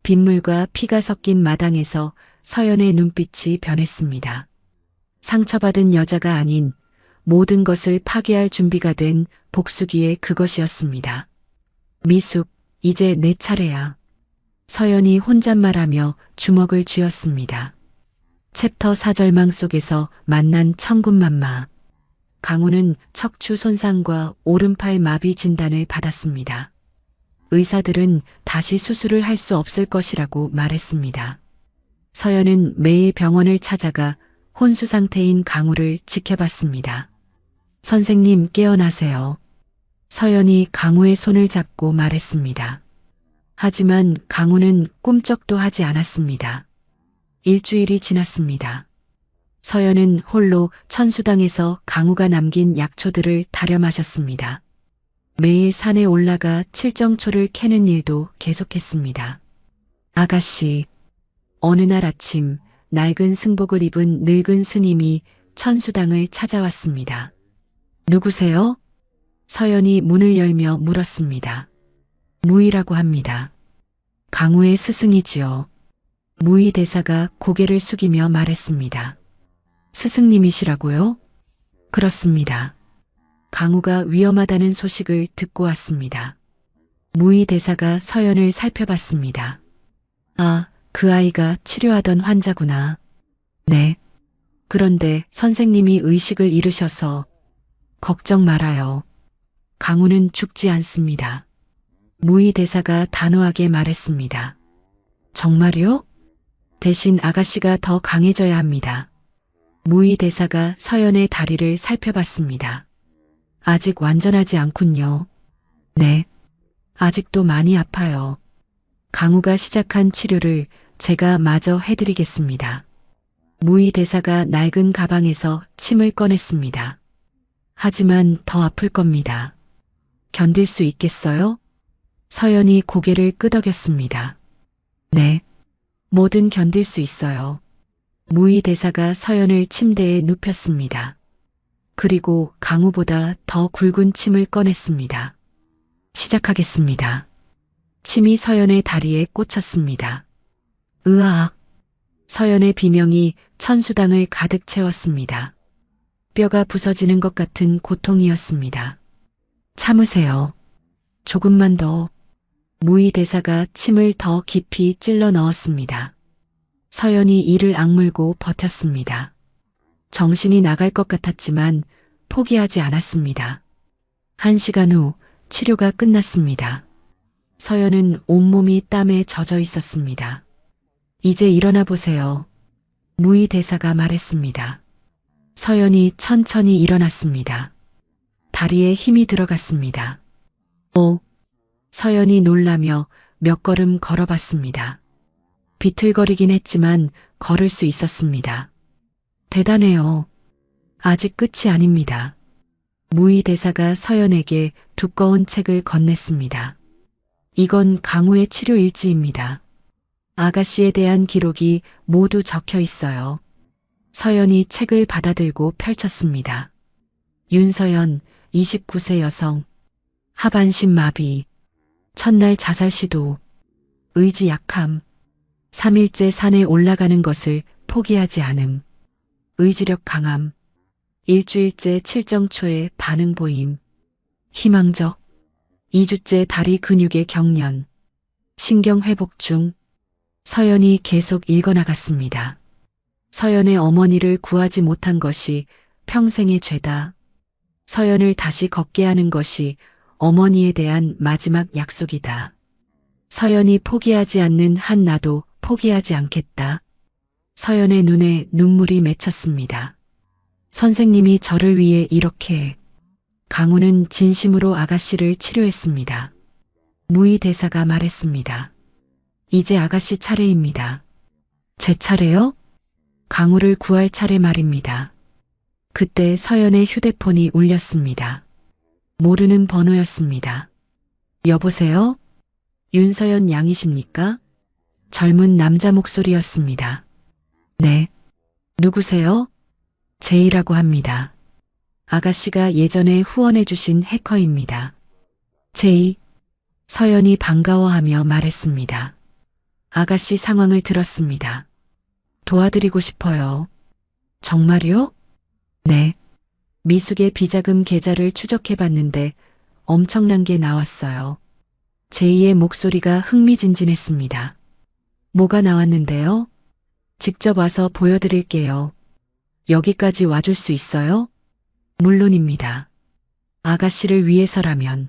빗물과 피가 섞인 마당에서 서연의 눈빛이 변했습니다. 상처받은 여자가 아닌 모든 것을 파괴할 준비가 된 복수기의 그것이었습니다. 미숙, 이제 내 차례야. 서연이 혼잣말하며 주먹을 쥐었습니다. 챕터 4절망 속에서 만난 천군만마. 강우는 척추 손상과 오른팔 마비 진단을 받았습니다. 의사들은 다시 수술을 할 수 없을 것이라고 말했습니다. 서연은 매일 병원을 찾아가 혼수 상태인 강우를 지켜봤습니다. 선생님, 깨어나세요. 서연이 강우의 손을 잡고 말했습니다. 하지만 강우는 꿈쩍도 하지 않았습니다. 일주일이 지났습니다. 서연은 홀로 천수당에서 강우가 남긴 약초들을 다려 마셨습니다. 매일 산에 올라가 칠정초를 캐는 일도 계속했습니다. 아가씨. 어느 날 아침 낡은 승복을 입은 늙은 스님이 천수당을 찾아왔습니다. 누구세요? 서연이 문을 열며 물었습니다. 무의라고 합니다. 강우의 스승이지요. 무의 대사가 고개를 숙이며 말했습니다. 스승님이시라고요? 그렇습니다. 강우가 위험하다는 소식을 듣고 왔습니다. 무의 대사가 서연을 살펴봤습니다. 아, 그 아이가 치료하던 환자구나. 네. 그런데 선생님이 의식을 잃으셔서. 걱정 말아요. 강우는 죽지 않습니다. 무의 대사가 단호하게 말했습니다. 정말요? 대신 아가씨가 더 강해져야 합니다. 무의 대사가 서연의 다리를 살펴봤습니다. 아직 완전하지 않군요. 네. 아직도 많이 아파요. 강우가 시작한 치료를 제가 마저 해드리겠습니다. 무의 대사가 낡은 가방에서 침을 꺼냈습니다. 하지만 더 아플 겁니다. 견딜 수 있겠어요? 서연이 고개를 끄덕였습니다. 네. 뭐든 견딜 수 있어요. 무의 대사가 서연을 침대에 눕혔습니다. 그리고 강우보다 더 굵은 침을 꺼냈습니다. 시작하겠습니다. 침이 서연의 다리에 꽂혔습니다. 으악! 서연의 비명이 천수당을 가득 채웠습니다. 뼈가 부서지는 것 같은 고통이었습니다. 참으세요. 조금만 더. 무의 대사가 침을 더 깊이 찔러 넣었습니다. 서연이 이를 악물고 버텼습니다. 정신이 나갈 것 같았지만 포기하지 않았습니다. 1시간 후 치료가 끝났습니다. 서연은 온몸이 땀에 젖어 있었습니다. 이제 일어나 보세요. 무의 대사가 말했습니다. 서연이 천천히 일어났습니다. 다리에 힘이 들어갔습니다. 서연이 놀라며 몇 걸음 걸어봤습니다. 비틀거리긴 했지만 걸을 수 있었습니다. 대단해요. 아직 끝이 아닙니다. 무의 대사가 서연에게 두꺼운 책을 건넸습니다. 이건 강우의 치료 일지입니다. 아가씨에 대한 기록이 모두 적혀 있어요. 서연이 책을 받아들고 펼쳤습니다. 윤서연, 29세 여성, 하반신 마비, 첫날 자살 시도, 의지 약함, 3일째 산에 올라가는 것을 포기하지 않음, 의지력 강함, 일주일째 칠정초에 반응 보임, 희망적, 2주째 다리 근육의 경련, 신경 회복 중. 서연이 계속 읽어나갔습니다. 서연의 어머니를 구하지 못한 것이 평생의 죄다. 서연을 다시 걷게 하는 것이 어머니에 대한 마지막 약속이다. 서연이 포기하지 않는 한 나도 포기하지 않겠다. 서연의 눈에 눈물이 맺혔습니다. 선생님이 저를 위해 이렇게. 강우는 진심으로 아가씨를 치료했습니다. 무의 대사가 말했습니다. 이제 아가씨 차례입니다. 제 차례요? 강우를 구할 차례 말입니다. 그때 서연의 휴대폰이 울렸습니다. 모르는 번호였습니다. 여보세요? 윤서연 양이십니까? 젊은 남자 목소리였습니다. 네. 누구세요? 제이라고 합니다. 아가씨가 예전에 후원해주신 해커입니다. 제이. 서연이 반가워하며 말했습니다. 아가씨 상황을 들었습니다. 도와드리고 싶어요. 정말요? 네. 미숙의 비자금 계좌를 추적해봤는데 엄청난 게 나왔어요. 제이의 목소리가 흥미진진했습니다. 뭐가 나왔는데요? 직접 와서 보여드릴게요. 여기까지 와줄 수 있어요? 물론입니다. 아가씨를 위해서라면.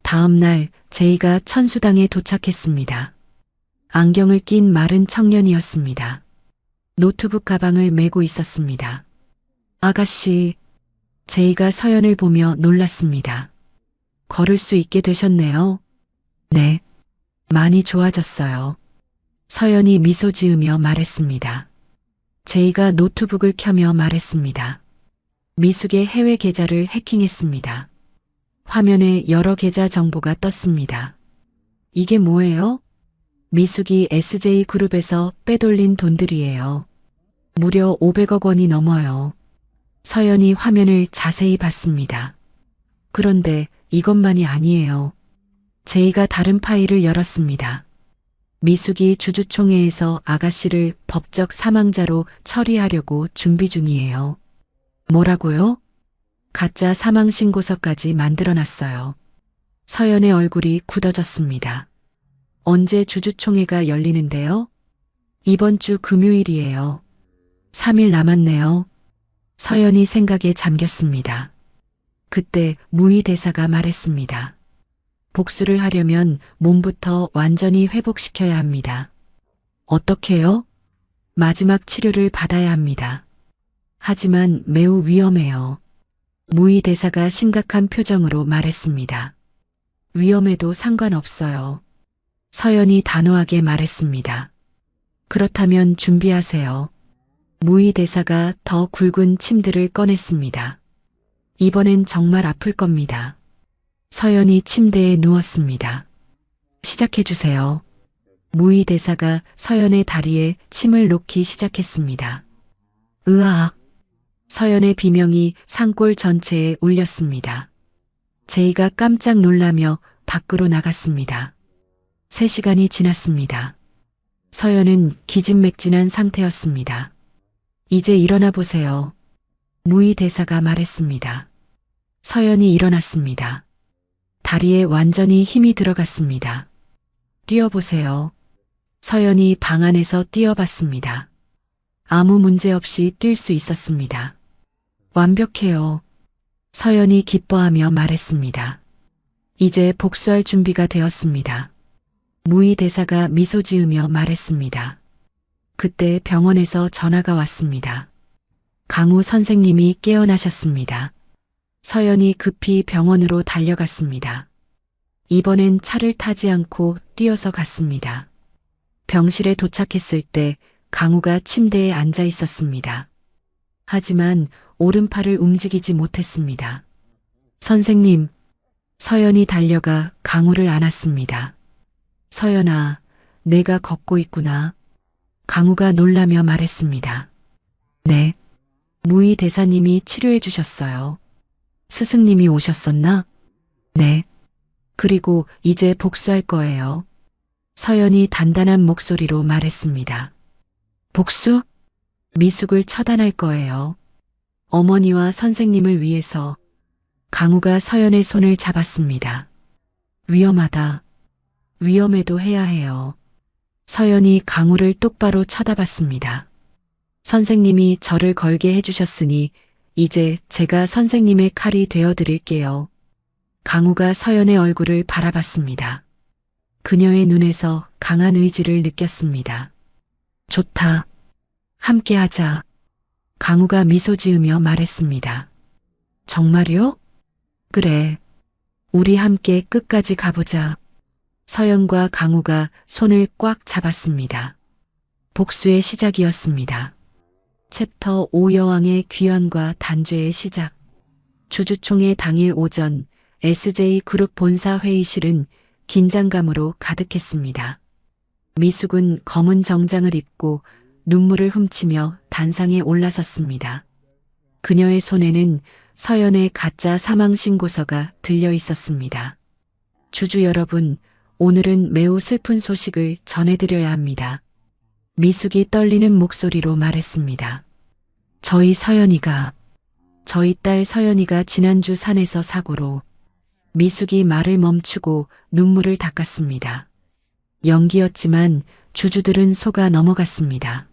다음 날 제이가 천수당에 도착했습니다. 안경을 낀 마른 청년이었습니다. 노트북 가방을 메고 있었습니다. 아가씨, 제이가 서연을 보며 놀랐습니다. 걸을 수 있게 되셨네요. 네, 많이 좋아졌어요. 서연이 미소 지으며 말했습니다. 제이가 노트북을 켜며 말했습니다. 미숙의 해외 계좌를 해킹했습니다. 화면에 여러 계좌 정보가 떴습니다. 이게 뭐예요? 미숙이 SJ그룹에서 빼돌린 돈들이에요. 무려 500억 원이 넘어요. 서연이 화면을 자세히 봤습니다. 그런데 이것만이 아니에요. 제이가 다른 파일을 열었습니다. 미숙이 주주총회에서 아가씨를 법적 사망자로 처리하려고 준비 중이에요. 뭐라고요? 가짜 사망 신고서까지 만들어놨어요. 서연의 얼굴이 굳어졌습니다. 언제 주주총회가 열리는데요? 이번 주 금요일이에요. 3일 남았네요. 서연이 생각에 잠겼습니다. 그때 무의 대사가 말했습니다. 복수를 하려면 몸부터 완전히 회복시켜야 합니다. 어떻게요? 마지막 치료를 받아야 합니다. 하지만 매우 위험해요. 무의 대사가 심각한 표정으로 말했습니다. 위험해도 상관없어요. 서연이 단호하게 말했습니다. 그렇다면 준비하세요. 무의 대사가 더 굵은 침들을 꺼냈습니다. 이번엔 정말 아플 겁니다. 서연이 침대에 누웠습니다. 시작해주세요. 무의 대사가 서연의 다리에 침을 놓기 시작했습니다. 으악! 서연의 비명이 산골 전체에 울렸습니다. 제이가 깜짝 놀라며 밖으로 나갔습니다. 3시간이 지났습니다. 서연은 기진맥진한 상태였습니다. 이제 일어나 보세요. 무의 대사가 말했습니다. 서연이 일어났습니다. 다리에 완전히 힘이 들어갔습니다. 뛰어보세요. 서연이 방 안에서 뛰어봤습니다. 아무 문제 없이 뛸 수 있었습니다. 완벽해요. 서연이 기뻐하며 말했습니다. 이제 복수할 준비가 되었습니다. 무의 대사가 미소 지으며 말했습니다. 그때 병원에서 전화가 왔습니다. 강우 선생님이 깨어나셨습니다. 서연이 급히 병원으로 달려갔습니다. 이번엔 차를 타지 않고 뛰어서 갔습니다. 병실에 도착했을 때 강우가 침대에 앉아 있었습니다. 하지만 오른팔을 움직이지 못했습니다. 선생님, 서연이 달려가 강우를 안았습니다. 서연아, 내가 걷고 있구나. 강우가 놀라며 말했습니다. 네. 무의 대사님이 치료해 주셨어요. 스승님이 오셨었나? 네. 그리고 이제 복수할 거예요. 서연이 단단한 목소리로 말했습니다. 복수? 미숙을 처단할 거예요. 어머니와 선생님을 위해서. 강우가 서연의 손을 잡았습니다. 위험하다. 위험해도 해야 해요. 서연이 강우를 똑바로 쳐다봤습니다. 선생님이 저를 걸게 해주셨으니 이제 제가 선생님의 칼이 되어드릴게요. 강우가 서연의 얼굴을 바라봤습니다. 그녀의 눈에서 강한 의지를 느꼈습니다. 좋다. 함께하자. 강우가 미소 지으며 말했습니다. 정말요? 그래. 우리 함께 끝까지 가보자. 서연과 강우가 손을 꽉 잡았습니다. 복수의 시작이었습니다. 챕터 5 여왕의 귀환과 단죄의 시작. 주주총회 당일 오전 SJ그룹 본사 회의실은 긴장감으로 가득했습니다. 미숙은 검은 정장을 입고 눈물을 훔치며 단상에 올라섰습니다. 그녀의 손에는 서연의 가짜 사망신고서가 들려 있었습니다. 주주 여러분, 오늘은 매우 슬픈 소식을 전해드려야 합니다. 미숙이 떨리는 목소리로 말했습니다. 저희 딸 서연이가 지난주 산에서 사고로. 미숙이 말을 멈추고 눈물을 닦았습니다. 연기였지만 주주들은 속아 넘어갔습니다.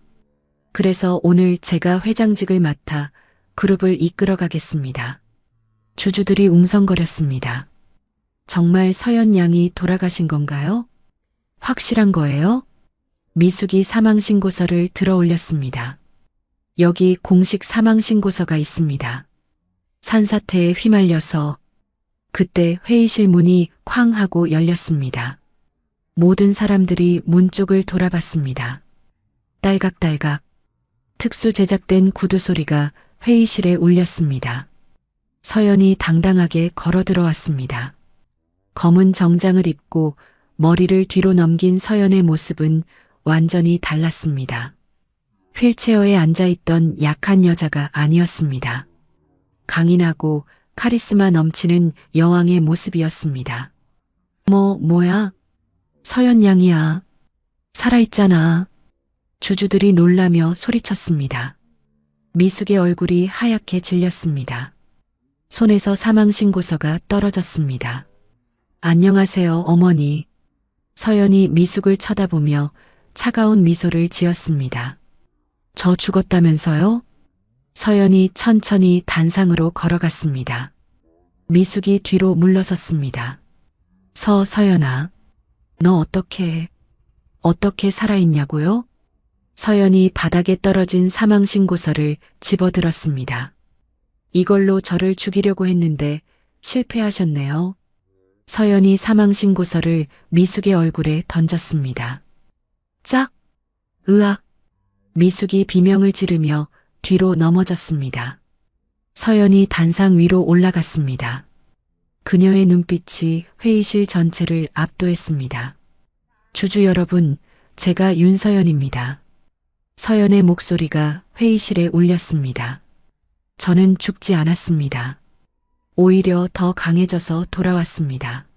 그래서 오늘 제가 회장직을 맡아 그룹을 이끌어 가겠습니다. 주주들이 웅성거렸습니다. 정말 서연 양이 돌아가신 건가요? 확실한 거예요? 미숙이 사망신고서를 들어 올렸습니다. 여기 공식 사망신고서가 있습니다. 산사태에 휘말려서. 그때 회의실 문이 쾅 하고 열렸습니다. 모든 사람들이 문 쪽을 돌아봤습니다. 딸각딸각. 특수 제작된 구두 소리가 회의실에 울렸습니다. 서연이 당당하게 걸어 들어왔습니다. 검은 정장을 입고 머리를 뒤로 넘긴 서연의 모습은 완전히 달랐습니다. 휠체어에 앉아있던 약한 여자가 아니었습니다. 강인하고 카리스마 넘치는 여왕의 모습이었습니다. 뭐야? 서연 양이야. 살아있잖아. 주주들이 놀라며 소리쳤습니다. 미숙의 얼굴이 하얗게 질렸습니다. 손에서 사망신고서가 떨어졌습니다. 안녕하세요, 어머니. 서연이 미숙을 쳐다보며 차가운 미소를 지었습니다. 저 죽었다면서요? 서연이 천천히 단상으로 걸어갔습니다. 미숙이 뒤로 물러섰습니다. 서연아, 너 어떻게 살아있냐고요? 서연이 바닥에 떨어진 사망신고서를 집어들었습니다. 이걸로 저를 죽이려고 했는데 실패하셨네요. 서연이 사망신고서를 미숙의 얼굴에 던졌습니다. 짝! 으악! 미숙이 비명을 지르며 뒤로 넘어졌습니다. 서연이 단상 위로 올라갔습니다. 그녀의 눈빛이 회의실 전체를 압도했습니다. 주주 여러분, 제가 윤서연입니다. 서연의 목소리가 회의실에 울렸습니다. 저는 죽지 않았습니다. 오히려 더 강해져서 돌아왔습니다.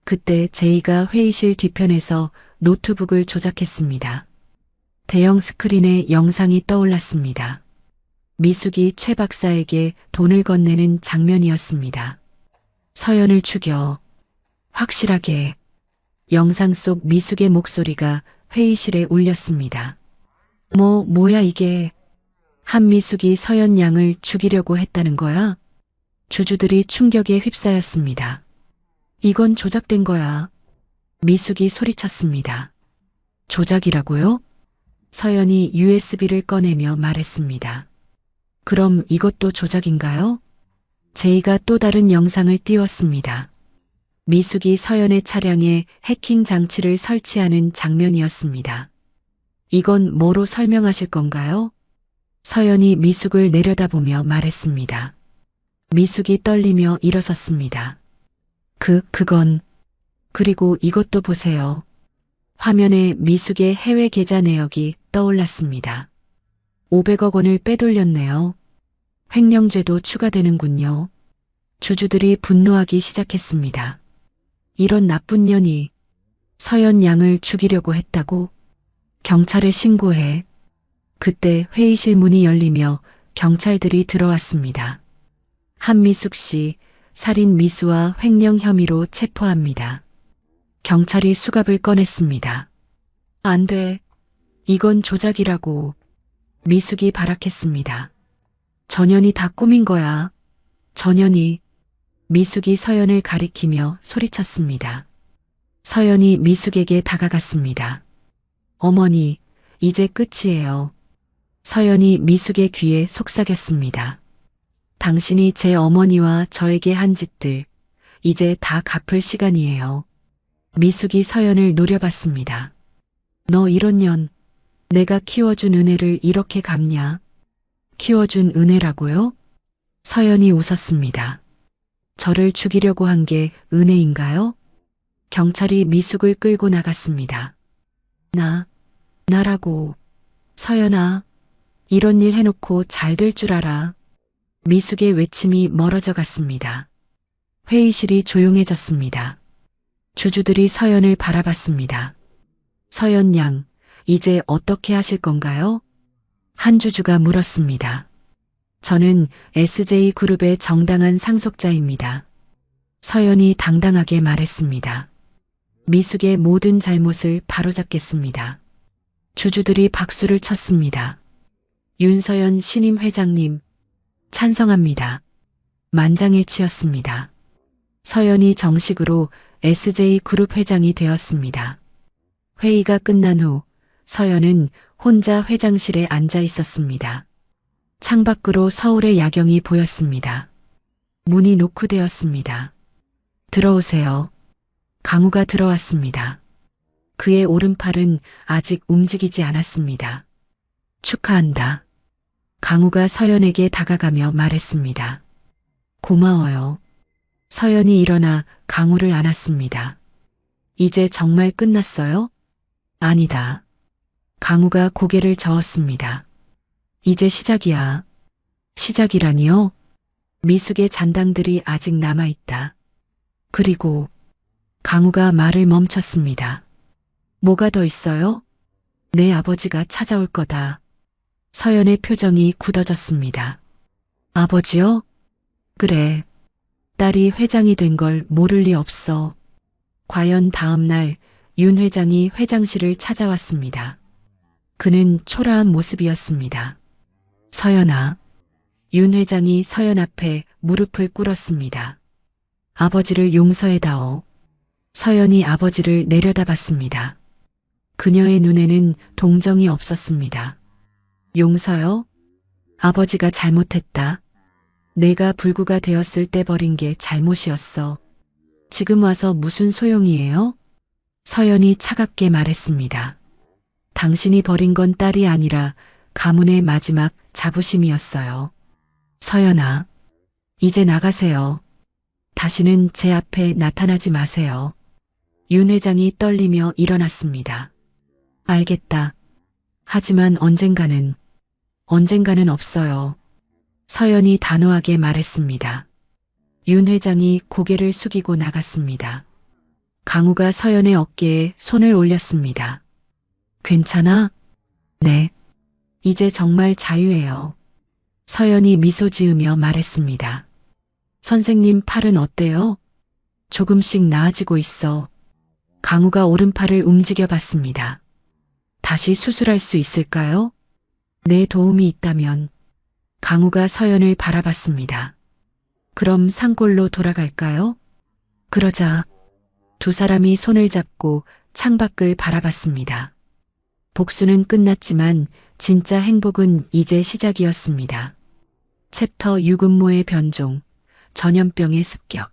그때 제이가 회의실 뒤편에서 노트북을 조작했습니다. 대형 스크린에 영상이 떠올랐습니다. 미숙이 최 박사에게 돈을 건네는 장면이었습니다. 서연을 죽여. 확실하게. 영상 속 미숙의 목소리가 회의실에 울렸습니다. 뭐야 이게. 한미숙이 서연 양을 죽이려고 했다는 거야? 주주들이 충격에 휩싸였습니다. 이건 조작된 거야. 미숙이 소리쳤습니다. 조작이라고요? 서연이 USB를 꺼내며 말했습니다. 그럼 이것도 조작인가요? 제이가 또 다른 영상을 띄웠습니다. 미숙이 서연의 차량에 해킹 장치를 설치하는 장면이었습니다. 이건 뭐로 설명하실 건가요? 서연이 미숙을 내려다보며 말했습니다. 미숙이 떨리며 일어섰습니다. 그건. 그리고 이것도 보세요. 화면에 미숙의 해외 계좌 내역이 떠올랐습니다. 500억 원을 빼돌렸네요. 횡령죄도 추가되는군요. 주주들이 분노하기 시작했습니다. 이런 나쁜 년이 서연 양을 죽이려고 했다고? 경찰에 신고해. 그때 회의실 문이 열리며 경찰들이 들어왔습니다. 한미숙 씨 살인 미수와 횡령 혐의로 체포합니다. 경찰이 수갑을 꺼냈습니다. 안 돼. 이건 조작이라고. 미숙이 발악했습니다. 전현이 다 꾸민 거야. 전현이. 미숙이 서연을 가리키며 소리쳤습니다. 서연이 미숙에게 다가갔습니다. 어머니, 이제 끝이에요. 서연이 미숙의 귀에 속삭였습니다. 당신이 제 어머니와 저에게 한 짓들, 이제 다 갚을 시간이에요. 미숙이 서연을 노려봤습니다. 너 이런 년, 내가 키워준 은혜를 이렇게 갚냐? 키워준 은혜라고요? 서연이 웃었습니다. 저를 죽이려고 한 게 은혜인가요? 경찰이 미숙을 끌고 나갔습니다. 나라고. 서연아, 이런 일 해놓고 잘 될 줄 알아. 미숙의 외침이 멀어져 갔습니다. 회의실이 조용해졌습니다. 주주들이 서연을 바라봤습니다. 서연 양, 이제 어떻게 하실 건가요? 한 주주가 물었습니다. 저는 SJ그룹의 정당한 상속자입니다. 서연이 당당하게 말했습니다. 미숙의 모든 잘못을 바로잡겠습니다. 주주들이 박수를 쳤습니다. 윤서연 신임 회장님, 찬성합니다. 만장일치였습니다. 서연이 정식으로 SJ그룹 회장이 되었습니다. 회의가 끝난 후 서연은 혼자 회장실에 앉아 있었습니다. 창밖으로 서울의 야경이 보였습니다. 문이 노크되었습니다. 들어오세요. 강우가 들어왔습니다. 그의 오른팔은 아직 움직이지 않았습니다. 축하한다. 강우가 서연에게 다가가며 말했습니다. 고마워요. 서연이 일어나 강우를 안았습니다. 이제 정말 끝났어요? 아니다. 강우가 고개를 저었습니다. 이제 시작이야. 시작이라니요? 미숙의 잔당들이 아직 남아있다. 그리고 강우가 말을 멈췄습니다. 뭐가 더 있어요? 내 아버지가 찾아올 거다. 서연의 표정이 굳어졌습니다. 아버지요? 그래. 딸이 회장이 된 걸 모를 리 없어. 과연 다음 날 윤 회장이 회장실을 찾아왔습니다. 그는 초라한 모습이었습니다. 서연아. 윤 회장이 서연 앞에 무릎을 꿇었습니다. 아버지를 용서해다오. 서연이 아버지를 내려다봤습니다. 그녀의 눈에는 동정이 없었습니다. 용서요? 아버지가 잘못했다. 내가 불구가 되었을 때 버린 게 잘못이었어. 지금 와서 무슨 소용이에요? 서연이 차갑게 말했습니다. 당신이 버린 건 딸이 아니라 가문의 마지막 자부심이었어요. 서연아, 이제 나가세요. 다시는 제 앞에 나타나지 마세요. 윤 회장이 떨리며 일어났습니다. 알겠다. 하지만 언젠가는 없어요. 서연이 단호하게 말했습니다. 윤 회장이 고개를 숙이고 나갔습니다. 강우가 서연의 어깨에 손을 올렸습니다. 괜찮아? 네. 이제 정말 자유예요. 서연이 미소 지으며 말했습니다. 선생님 팔은 어때요? 조금씩 나아지고 있어. 강우가 오른팔을 움직여 봤습니다. 다시 수술할 수 있을까요? 내 도움이 있다면. 강우가 서연을 바라봤습니다. 그럼 산골로 돌아갈까요? 그러자 두 사람이 손을 잡고 창밖을 바라봤습니다. 복수는 끝났지만 진짜 행복은 이제 시작이었습니다. 챕터 유근모의 변종, 전염병의 습격.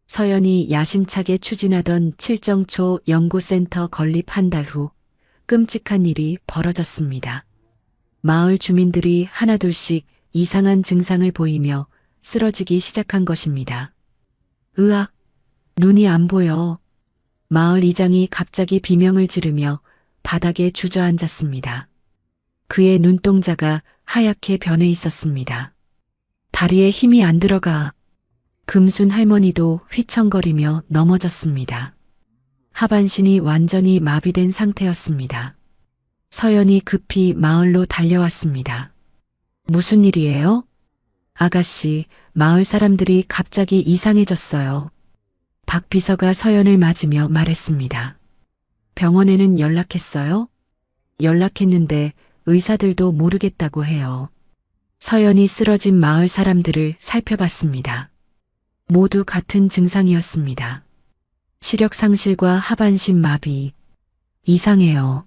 서연이 야심차게 추진하던 칠정초 연구센터 건립 한 달 후 끔찍한 일이 벌어졌습니다. 마을 주민들이 하나둘씩 이상한 증상을 보이며 쓰러지기 시작한 것입니다. 으악, 눈이 안 보여. 마을 이장이 갑자기 비명을 지르며 바닥에 주저앉았습니다. 그의 눈동자가 하얗게 변해 있었습니다. 다리에 힘이 안 들어가. 금순 할머니도 휘청거리며 넘어졌습니다. 하반신이 완전히 마비된 상태였습니다. 서연이 급히 마을로 달려왔습니다. 무슨 일이에요? 아가씨, 마을 사람들이 갑자기 이상해졌어요. 박 비서가 서연을 맞으며 말했습니다. 병원에는 연락했어요? 연락했는데 의사들도 모르겠다고 해요. 서연이 쓰러진 마을 사람들을 살펴봤습니다. 모두 같은 증상이었습니다. 시력 상실과 하반신 마비. 이상해요.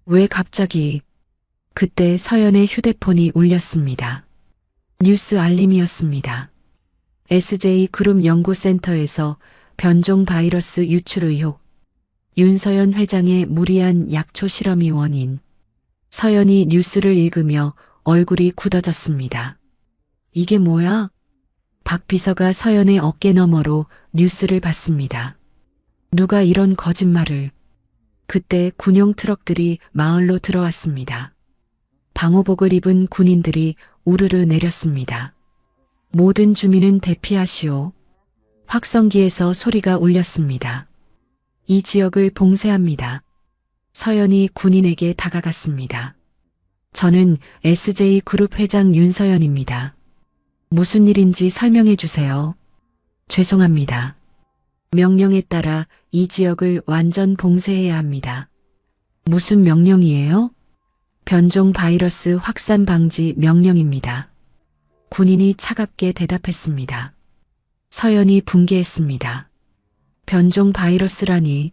왜 갑자기? 그때 서연의 휴대폰이 울렸습니다. 뉴스 알림이었습니다. SJ그룹 연구센터에서 변종 바이러스 유출 의혹. 윤서연 회장의 무리한 약초 실험이 원인. 서연이 뉴스를 읽으며 얼굴이 굳어졌습니다. 이게 뭐야? 박 비서가 서연의 어깨 너머로 뉴스를 봤습니다. 누가 이런 거짓말을. 그때 군용 트럭들이 마을로 들어왔습니다. 방호복을 입은 군인들이 우르르 내렸습니다. 모든 주민은 대피하시오. 확성기에서 소리가 울렸습니다. 이 지역을 봉쇄합니다. 서연이 군인에게 다가갔습니다. 저는 SJ그룹 회장 윤서연입니다. 무슨 일인지 설명해 주세요. 죄송합니다. 명령에 따라 이 지역을 완전 봉쇄해야 합니다. 무슨 명령이에요? 변종 바이러스 확산 방지 명령입니다. 군인이 차갑게 대답했습니다. 서연이 붕괴했습니다. 변종 바이러스라니.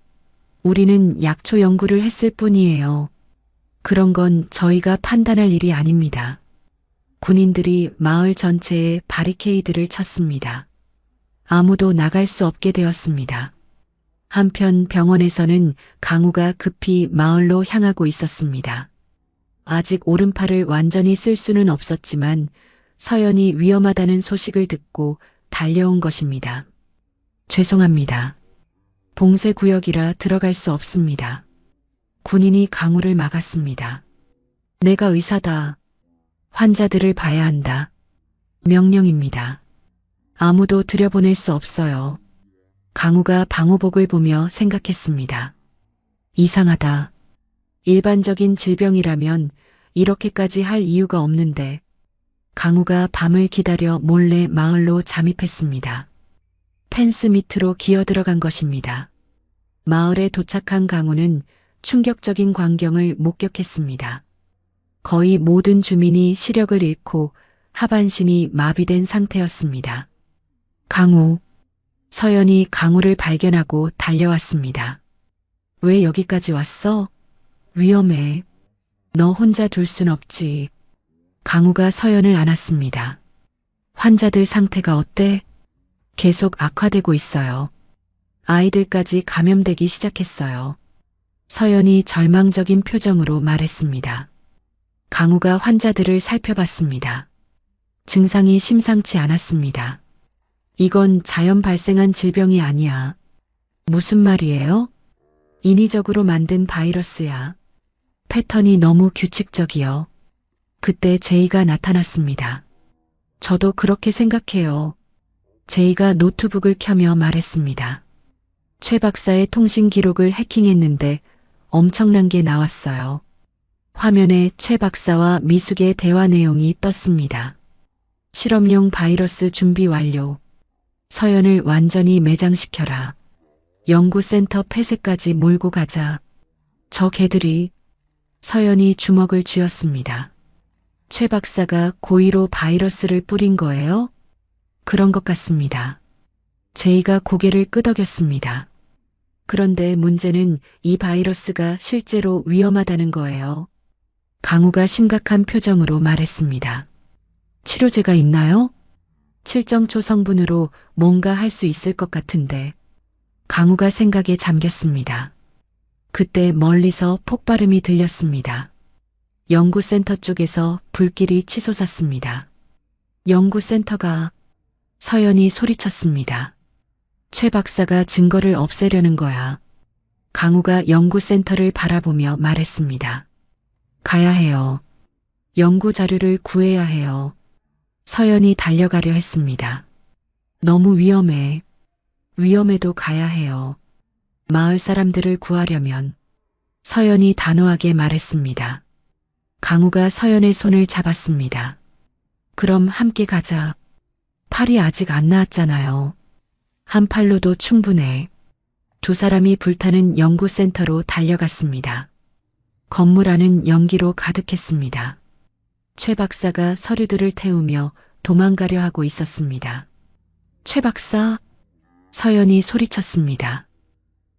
우리는 약초 연구를 했을 뿐이에요. 그런 건 저희가 판단할 일이 아닙니다. 군인들이 마을 전체에 바리케이드를 쳤습니다. 아무도 나갈 수 없게 되었습니다. 한편 병원에서는 강우가 급히 마을로 향하고 있었습니다. 아직 오른팔을 완전히 쓸 수는 없었지만 서연이 위험하다는 소식을 듣고 달려온 것입니다. 죄송합니다. 봉쇄 구역이라 들어갈 수 없습니다. 군인이 강우를 막았습니다. 내가 의사다. 환자들을 봐야 한다. 명령입니다. 아무도 들여보낼 수 없어요. 강우가 방호복을 보며 생각했습니다. 이상하다. 일반적인 질병이라면 이렇게까지 할 이유가 없는데. 강우가 밤을 기다려 몰래 마을로 잠입했습니다. 펜스 밑으로 기어 들어간 것입니다. 마을에 도착한 강우는 충격적인 광경을 목격했습니다. 거의 모든 주민이 시력을 잃고 하반신이 마비된 상태였습니다. 강우. 서연이 강우를 발견하고 달려왔습니다. 왜 여기까지 왔어? 위험해. 너 혼자 둘 순 없지. 강우가 서연을 안았습니다. 환자들 상태가 어때? 계속 악화되고 있어요. 아이들까지 감염되기 시작했어요. 서연이 절망적인 표정으로 말했습니다. 강우가 환자들을 살펴봤습니다. 증상이 심상치 않았습니다. 이건 자연 발생한 질병이 아니야. 무슨 말이에요? 인위적으로 만든 바이러스야. 패턴이 너무 규칙적이요. 그때 제이가 나타났습니다. 저도 그렇게 생각해요. 제이가 노트북을 켜며 말했습니다. 최 박사의 통신 기록을 해킹했는데 엄청난 게 나왔어요. 화면에 최 박사와 미숙의 대화 내용이 떴습니다. 실험용 바이러스 준비 완료. 서연을 완전히 매장시켜라. 연구센터 폐쇄까지 몰고 가자. 저 개들이. 서연이 주먹을 쥐었습니다. 최 박사가 고의로 바이러스를 뿌린 거예요? 그런 것 같습니다. 제이가 고개를 끄덕였습니다. 그런데 문제는 이 바이러스가 실제로 위험하다는 거예요. 강우가 심각한 표정으로 말했습니다. 치료제가 있나요? 칠정초 성분으로 뭔가 할 수 있을 것 같은데. 강우가 생각에 잠겼습니다. 그때 멀리서 폭발음이 들렸습니다. 연구센터 쪽에서 불길이 치솟았습니다. 연구센터가 서연이 소리쳤습니다. 최 박사가 증거를 없애려는 거야. 강우가 연구센터를 바라보며 말했습니다. 가야 해요. 연구 자료를 구해야 해요. 서연이 달려가려 했습니다. 너무 위험해. 위험해도 가야 해요. 마을 사람들을 구하려면. 서연이 단호하게 말했습니다. 강우가 서연의 손을 잡았습니다. 그럼 함께 가자. 팔이 아직 안 나았잖아요. 한 팔로도 충분해. 두 사람이 불타는 연구센터로 달려갔습니다. 건물 안은 연기로 가득했습니다. 최 박사가 서류들을 태우며 도망가려 하고 있었습니다. 최 박사, 서연이 소리쳤습니다.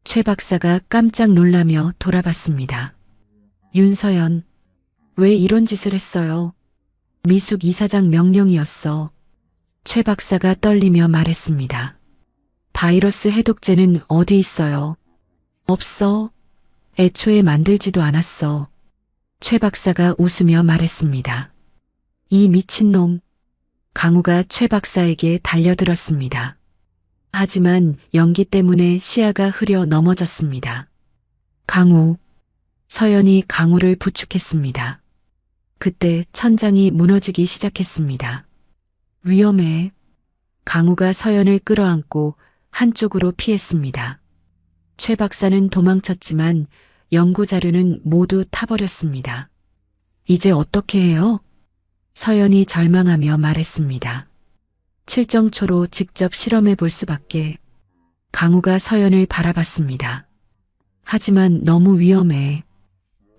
최 박사가 깜짝 놀라며 돌아봤습니다. 윤서연, 왜 이런 짓을 했어요? 미숙 이사장 명령이었어. 최 박사가 떨리며 말했습니다. 바이러스 해독제는 어디 있어요? 없어. 애초에 만들지도 않았어. 최 박사가 웃으며 말했습니다. 이 미친놈. 강우가 최 박사에게 달려들었습니다. 하지만 연기 때문에 시야가 흐려 넘어졌습니다. 강우. 서연이 강우를 부축했습니다. 그때 천장이 무너지기 시작했습니다. 위험해. 강우가 서연을 끌어안고 한쪽으로 피했습니다. 최 박사는 도망쳤지만 연구 자료는 모두 타버렸습니다. 이제 어떻게 해요? 서연이 절망하며 말했습니다. 칠정초로 직접 실험해 볼 수밖에. 강우가 서연을 바라봤습니다. 하지만 너무 위험해.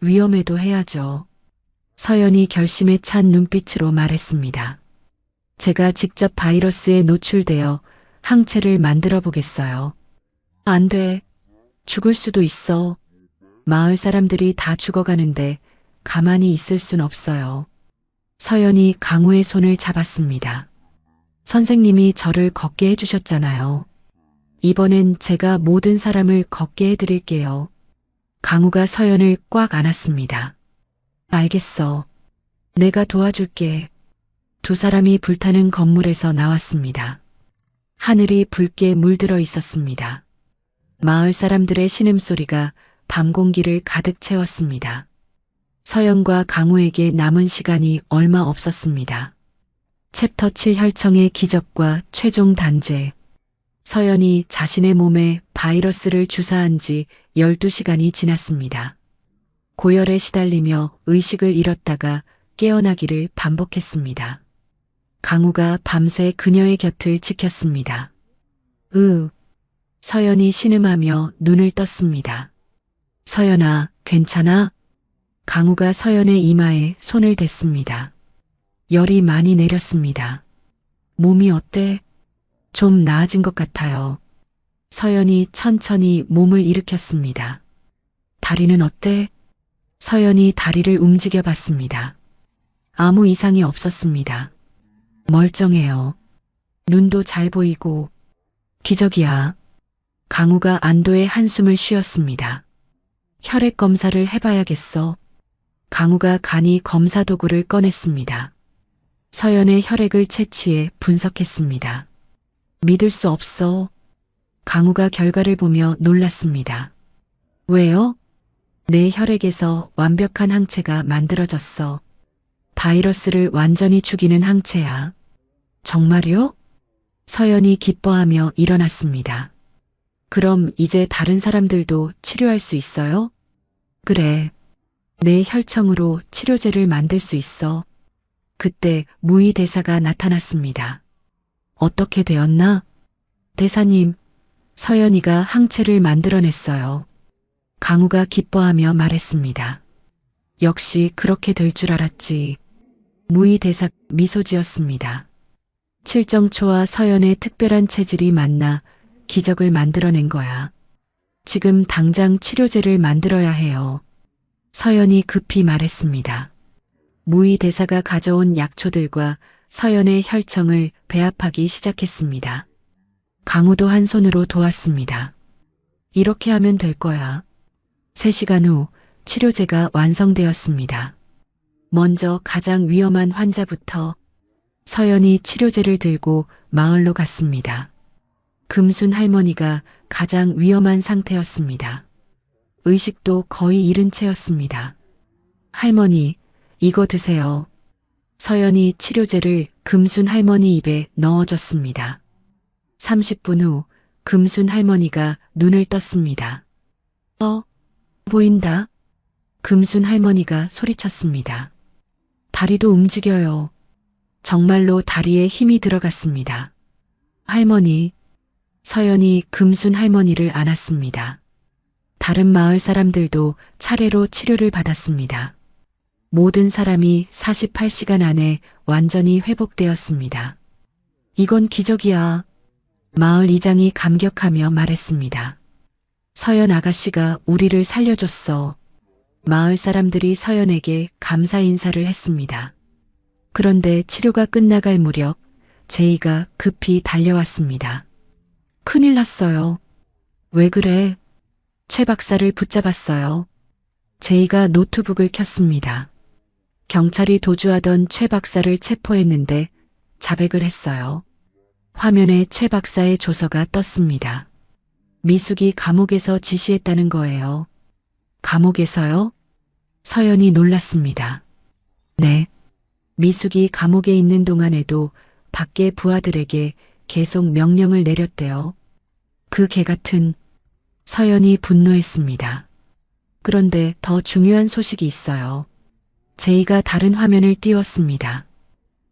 위험해도 해야죠. 서연이 결심에 찬 눈빛으로 말했습니다. 제가 직접 바이러스에 노출되어 항체를 만들어 보겠어요. 안 돼. 죽을 수도 있어. 마을 사람들이 다 죽어가는데 가만히 있을 순 없어요. 서연이 강우의 손을 잡았습니다. 선생님이 저를 걷게 해주셨잖아요. 이번엔 제가 모든 사람을 걷게 해드릴게요. 강우가 서연을 꽉 안았습니다. 알겠어. 내가 도와줄게. 두 사람이 불타는 건물에서 나왔습니다. 하늘이 붉게 물들어 있었습니다. 마을 사람들의 신음소리가 밤 공기를 가득 채웠습니다. 서연과 강우에게 남은 시간이 얼마 없었습니다. 챕터 7 혈청의 기적과 최종 단죄. 서연이 자신의 몸에 바이러스를 주사한 지 12시간이 지났습니다. 고열에 시달리며 의식을 잃었다가 깨어나기를 반복했습니다. 강우가 밤새 그녀의 곁을 지켰습니다. 서연이 신음하며 눈을 떴습니다. 서연아, 괜찮아? 강우가 서연의 이마에 손을 댔습니다. 열이 많이 내렸습니다. 몸이 어때? 좀 나아진 것 같아요. 서연이 천천히 몸을 일으켰습니다. 다리는 어때? 서연이 다리를 움직여 봤습니다. 아무 이상이 없었습니다. 멀쩡해요. 눈도 잘 보이고. 기적이야. 강우가 안도의 한숨을 쉬었습니다. 혈액 검사를 해봐야겠어. 강우가 간이 검사 도구를 꺼냈습니다. 서연의 혈액을 채취해 분석했습니다. 믿을 수 없어. 강우가 결과를 보며 놀랐습니다. 왜요? 내 혈액에서 완벽한 항체가 만들어졌어. 바이러스를 완전히 죽이는 항체야. 정말요? 서연이 기뻐하며 일어났습니다. 그럼 이제 다른 사람들도 치료할 수 있어요? 그래. 내 혈청으로 치료제를 만들 수 있어. 그때 무의 대사가 나타났습니다. 어떻게 되었나? 대사님, 서연이가 항체를 만들어냈어요. 강우가 기뻐하며 말했습니다. 역시 그렇게 될 줄 알았지. 무의대사 미소 지었습니다. 칠정초와 서연의 특별한 체질이 만나 기적을 만들어낸 거야. 지금 당장 치료제를 만들어야 해요. 서연이 급히 말했습니다. 무의대사가 가져온 약초들과 서연의 혈청을 배합하기 시작했습니다. 강우도 한 손으로 도왔습니다. 이렇게 하면 될 거야. 3시간 후 치료제가 완성되었습니다. 먼저 가장 위험한 환자부터 서연이 치료제를 들고 마을로 갔습니다. 금순 할머니가 가장 위험한 상태였습니다. 의식도 거의 잃은 채였습니다. 할머니, 이거 드세요. 서연이 치료제를 금순 할머니 입에 넣어줬습니다. 30분 후 금순 할머니가 눈을 떴습니다. 보인다. 금순 할머니가 소리쳤습니다. 다리도 움직여요. 정말로 다리에 힘이 들어갔습니다. 할머니, 서연이 금순 할머니를 안았습니다. 다른 마을 사람들도 차례로 치료를 받았습니다. 모든 사람이 48시간 안에 완전히 회복되었습니다. 이건 기적이야. 마을 이장이 감격하며 말했습니다. 서연 아가씨가 우리를 살려줬어. 마을 사람들이 서연에게 감사 인사를 했습니다. 그런데 치료가 끝나갈 무렵 제이가 급히 달려왔습니다. 큰일 났어요. 왜 그래? 최 박사를 붙잡았어요. 제이가 노트북을 켰습니다. 경찰이 도주하던 최 박사를 체포했는데 자백을 했어요. 화면에 최 박사의 조서가 떴습니다. 미숙이 감옥에서 지시했다는 거예요. 감옥에서요? 서연이 놀랐습니다. 네. 미숙이 감옥에 있는 동안에도 밖의 부하들에게 계속 명령을 내렸대요. 그 개 같은. 서연이 분노했습니다. 그런데 더 중요한 소식이 있어요. 제이가 다른 화면을 띄웠습니다.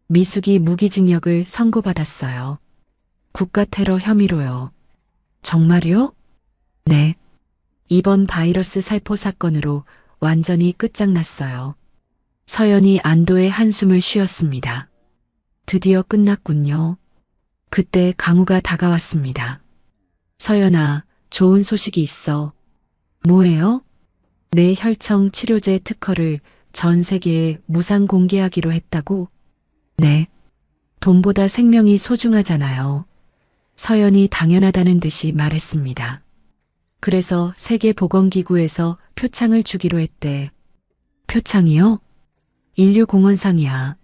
미숙이 무기징역을 선고받았어요. 국가 테러 혐의로요. 정말요? 네. 이번 바이러스 살포 사건으로 완전히 끝장났어요. 서연이 안도의 한숨을 쉬었습니다. 드디어 끝났군요. 그때 강우가 다가왔습니다. 서연아, 좋은 소식이 있어. 뭐예요? 내 혈청 치료제 특허를 전 세계에 무상 공개하기로 했다고? 네. 돈보다 생명이 소중하잖아요. 서연이 당연하다는 듯이 말했습니다. 그래서 세계보건기구에서 표창을 주기로 했대. 표창이요? 인류공헌상이야.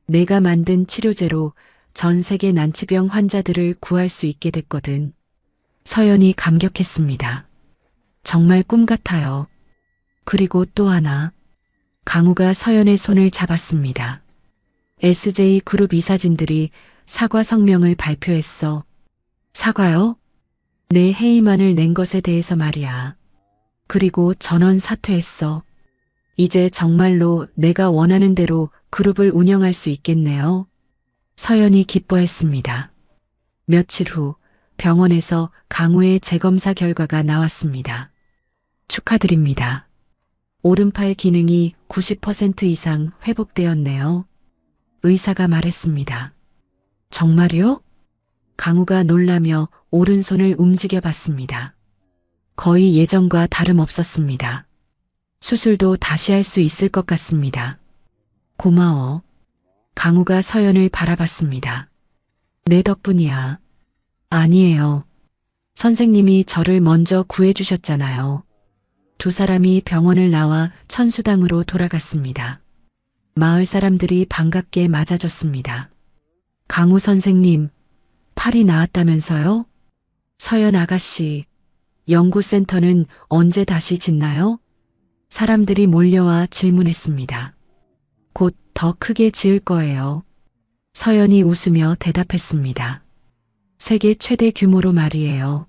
내가 만든 치료제로 전 세계 난치병 환자들을 구할 수 있게 됐거든. 서연이 감격했습니다. 정말 꿈 같아요. 그리고 또 하나. 강우가 서연의 손을 잡았습니다. SJ그룹 이사진들이 사과 성명을 발표했어. 사과요? 내 해임안을 낸 것에 대해서 말이야. 그리고 전원 사퇴했어. 이제 정말로 내가 원하는 대로 그룹을 운영할 수 있겠네요. 서연이 기뻐했습니다. 며칠 후 병원에서 강우의 재검사 결과가 나왔습니다. 축하드립니다. 오른팔 기능이 90% 이상 회복되었네요. 의사가 말했습니다. 정말요? 강우가 놀라며 오른손을 움직여 봤습니다. 거의 예전과 다름없었습니다. 수술도 다시 할 수 있을 것 같습니다. 고마워. 강우가 서연을 바라봤습니다. 내 덕분이야. 아니에요. 선생님이 저를 먼저 구해주셨잖아요. 두 사람이 병원을 나와 천수당으로 돌아갔습니다. 마을 사람들이 반갑게 맞아줬습니다. 강우 선생님, 팔이 나았다면서요? 서연 아가씨, 연구센터는 언제 다시 짓나요? 사람들이 몰려와 질문했습니다. 곧 더 크게 지을 거예요. 서연이 웃으며 대답했습니다. 세계 최대 규모로 말이에요.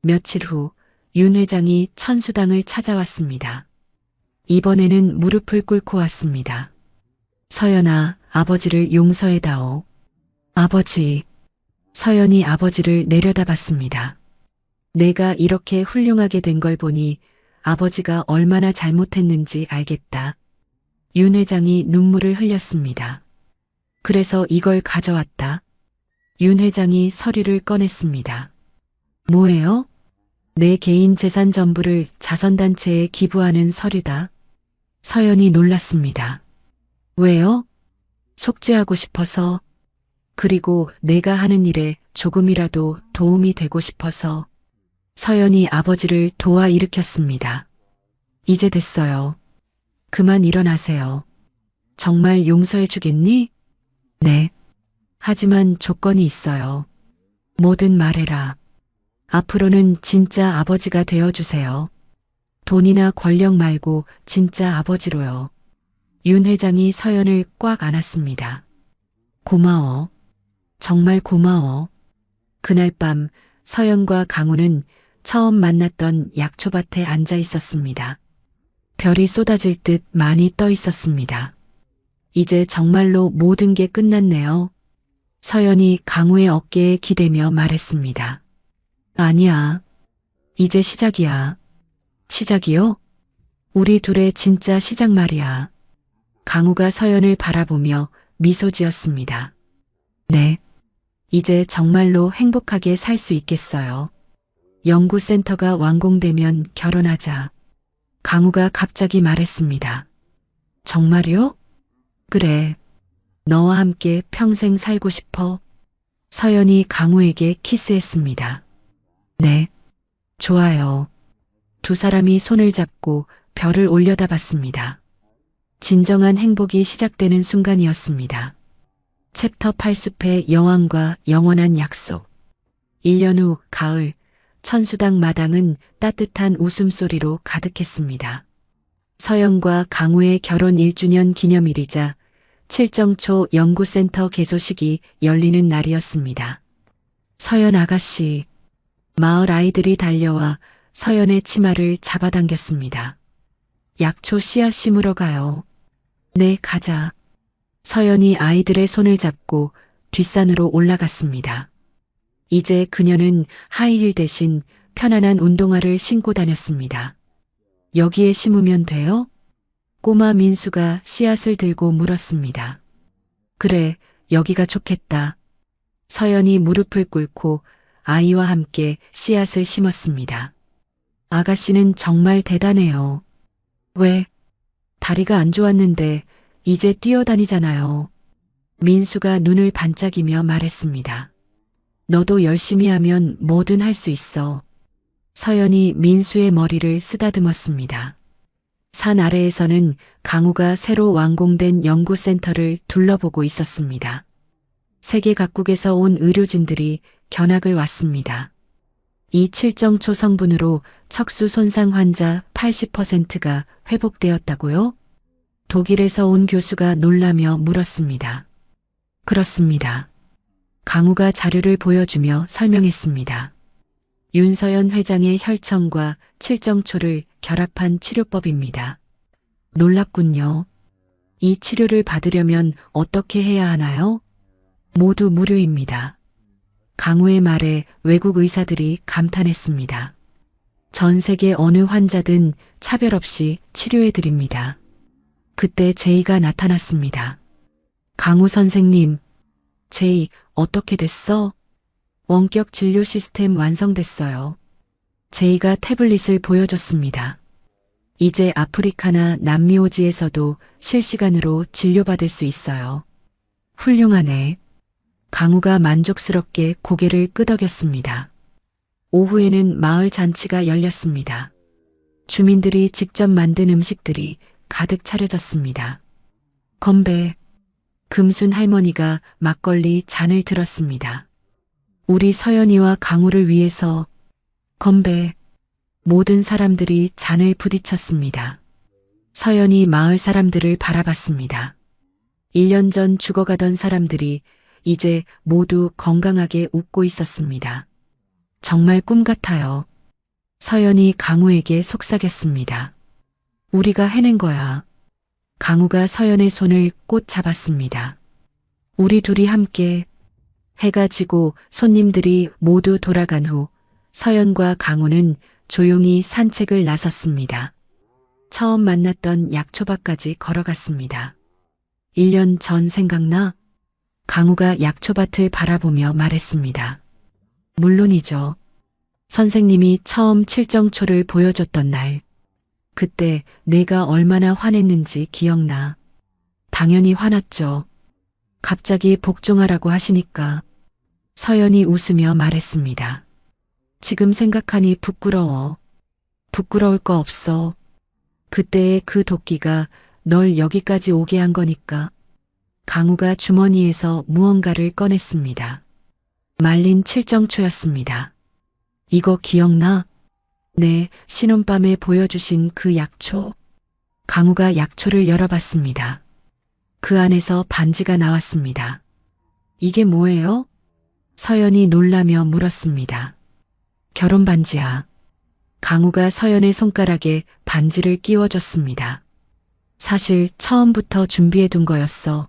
며칠 후 윤 회장이 천수당을 찾아왔습니다. 이번에는 무릎을 꿇고 왔습니다. 서연아, 아버지를 용서해다오. 아버지. 서연이 아버지를 내려다봤습니다. 내가 이렇게 훌륭하게 된 걸 보니 아버지가 얼마나 잘못했는지 알겠다. 윤 회장이 눈물을 흘렸습니다. 그래서 이걸 가져왔다. 윤 회장이 서류를 꺼냈습니다. 뭐예요? 내 개인 재산 전부를 자선단체에 기부하는 서류다. 서연이 놀랐습니다. 왜요? 속죄하고 싶어서. 그리고 내가 하는 일에 조금이라도 도움이 되고 싶어서. 서연이 아버지를 도와 일으켰습니다. 이제 됐어요. 그만 일어나세요. 정말 용서해 주겠니? 네. 하지만 조건이 있어요. 뭐든 말해라. 앞으로는 진짜 아버지가 되어주세요. 돈이나 권력 말고 진짜 아버지로요. 윤 회장이 서연을 꽉 안았습니다. 고마워. 정말 고마워. 그날 밤 서연과 강우는 처음 만났던 약초밭에 앉아 있었습니다. 별이 쏟아질 듯 많이 떠 있었습니다. 이제 정말로 모든 게 끝났네요. 서연이 강우의 어깨에 기대며 말했습니다. 아니야. 이제 시작이야. 시작이요? 우리 둘의 진짜 시작 말이야. 강우가 서연을 바라보며 미소 지었습니다. 네. 이제 정말로 행복하게 살 수 있겠어요. 연구센터가 완공되면 결혼하자. 강우가 갑자기 말했습니다. 정말요? 그래. 너와 함께 평생 살고 싶어. 서연이 강우에게 키스했습니다. 네. 좋아요. 두 사람이 손을 잡고 별을 올려다봤습니다. 진정한 행복이 시작되는 순간이었습니다. 챕터 8숲의 여왕과 영원한 약속. 1년 후 가을, 천수당 마당은 따뜻한 웃음소리로 가득했습니다. 서연과 강우의 결혼 1주년 기념일이자 칠정초 연구센터 개소식이 열리는 날이었습니다. 서연 아가씨, 마을 아이들이 달려와 서연의 치마를 잡아당겼습니다. 약초 씨앗 심으러 가요. 네, 가자. 서연이 아이들의 손을 잡고 뒷산으로 올라갔습니다. 이제 그녀는 하이힐 대신 편안한 운동화를 신고 다녔습니다. 여기에 심으면 돼요? 꼬마 민수가 씨앗을 들고 물었습니다. 그래, 여기가 좋겠다. 서연이 무릎을 꿇고 아이와 함께 씨앗을 심었습니다. 아가씨는 정말 대단해요. 왜? 다리가 안 좋았는데 이제 뛰어다니잖아요. 민수가 눈을 반짝이며 말했습니다. 너도 열심히 하면 뭐든 할 수 있어. 서연이 민수의 머리를 쓰다듬었습니다. 산 아래에서는 강우가 새로 완공된 연구센터를 둘러보고 있었습니다. 세계 각국에서 온 의료진들이 견학을 왔습니다. 이 칠정초 성분으로 척수 손상 환자 80%가 회복되었다고요? 독일에서 온 교수가 놀라며 물었습니다. 그렇습니다. 강우가 자료를 보여주며 설명했습니다. 윤서연 회장의 혈청과 칠정초를 결합한 치료법입니다. 놀랍군요. 이 치료를 받으려면 어떻게 해야 하나요? 모두 무료입니다. 강우의 말에 외국 의사들이 감탄했습니다. 전 세계 어느 환자든 차별 없이 치료해드립니다. 그때 제이가 나타났습니다. 강우 선생님, 제이 어떻게 됐어? 원격 진료 시스템 완성됐어요. 제이가 태블릿을 보여줬습니다. 이제 아프리카나 남미오지에서도 실시간으로 진료받을 수 있어요. 훌륭하네. 강우가 만족스럽게 고개를 끄덕였습니다. 오후에는 마을 잔치가 열렸습니다. 주민들이 직접 만든 음식들이 가득 차려졌습니다. 건배. 금순 할머니가 막걸리 잔을 들었습니다. 우리 서연이와 강우를 위해서 건배. 모든 사람들이 잔을 부딪혔습니다. 서연이 마을 사람들을 바라봤습니다. 1년 전 죽어가던 사람들이 이제 모두 건강하게 웃고 있었습니다. 정말 꿈 같아요. 서연이 강우에게 속삭였습니다. 우리가 해낸 거야. 강우가 서연의 손을 꼭 잡았습니다. 우리 둘이 함께. 해가 지고 손님들이 모두 돌아간 후 서연과 강우는 조용히 산책을 나섰습니다. 처음 만났던 약초밭까지 걸어갔습니다. 1년 전 생각나? 강우가 약초밭을 바라보며 말했습니다. 물론이죠. 선생님이 처음 칠정초를 보여줬던 날. 그때 내가 얼마나 화냈는지 기억나. 당연히 화났죠. 갑자기 복종하라고 하시니까. 서연이 웃으며 말했습니다. 지금 생각하니 부끄러워. 부끄러울 거 없어. 그때의 그 도끼가 널 여기까지 오게 한 거니까. 강우가 주머니에서 무언가를 꺼냈습니다. 말린 칠정초였습니다. 이거 기억나? 네, 신혼밤에 보여주신 그 약초. 강우가 약초를 열어봤습니다. 그 안에서 반지가 나왔습니다. 이게 뭐예요? 서연이 놀라며 물었습니다. 결혼 반지야. 강우가 서연의 손가락에 반지를 끼워줬습니다. 사실 처음부터 준비해둔 거였어.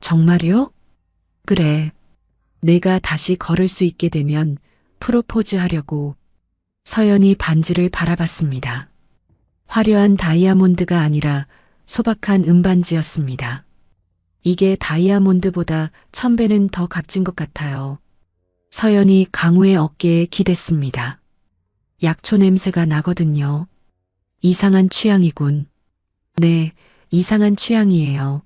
정말요? 그래. 내가 다시 걸을 수 있게 되면 프로포즈 하려고. 서연이 반지를 바라봤습니다. 화려한 다이아몬드가 아니라 소박한 은반지였습니다. 이게 다이아몬드보다 1000배는 더 값진 것 같아요. 서연이 강우의 어깨에 기댔습니다. 약초 냄새가 나거든요. 이상한 취향이군. 네, 이상한 취향이에요.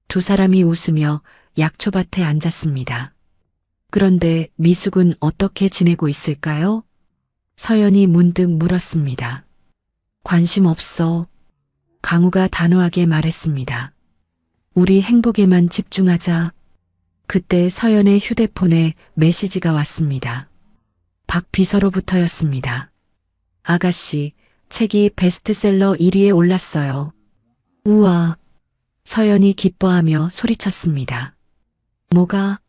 두 사람이 웃으며 약초밭에 앉았습니다. 그런데 미숙은 어떻게 지내고 있을까요? 서연이 문득 물었습니다. 관심 없어. 강우가 단호하게 말했습니다. 우리 행복에만 집중하자. 그때 서연의 휴대폰에 메시지가 왔습니다. 박 비서로부터였습니다. 아가씨, 책이 베스트셀러 1위에 올랐어요. 우와. 서연이 기뻐하며 소리쳤습니다. 뭐가?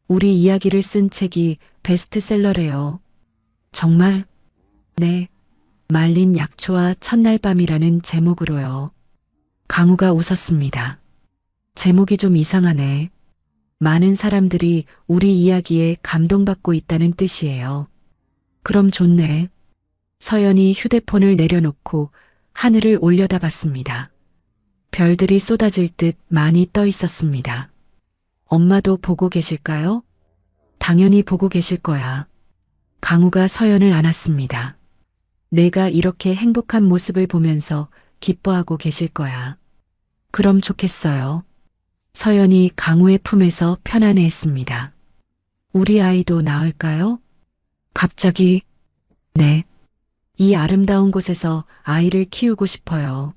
우리 이야기를 쓴 책이 베스트셀러래요. 정말? 네. 말린 약초와 첫날 밤이라는 제목으로요. 강우가 웃었습니다. 제목이 좀 이상하네. 많은 사람들이 우리 이야기에 감동받고 있다는 뜻이에요. 그럼 좋네. 서연이 휴대폰을 내려놓고 하늘을 올려다봤습니다. 별들이 쏟아질 듯 많이 떠 있었습니다. 엄마도 보고 계실까요? 당연히 보고 계실 거야. 강우가 서연을 안았습니다. 내가 이렇게 행복한 모습을 보면서 기뻐하고 계실 거야. 그럼 좋겠어요. 서연이 강우의 품에서 편안해했습니다. 우리 아이도 낳을까요? 갑자기? 네. 이 아름다운 곳에서 아이를 키우고 싶어요.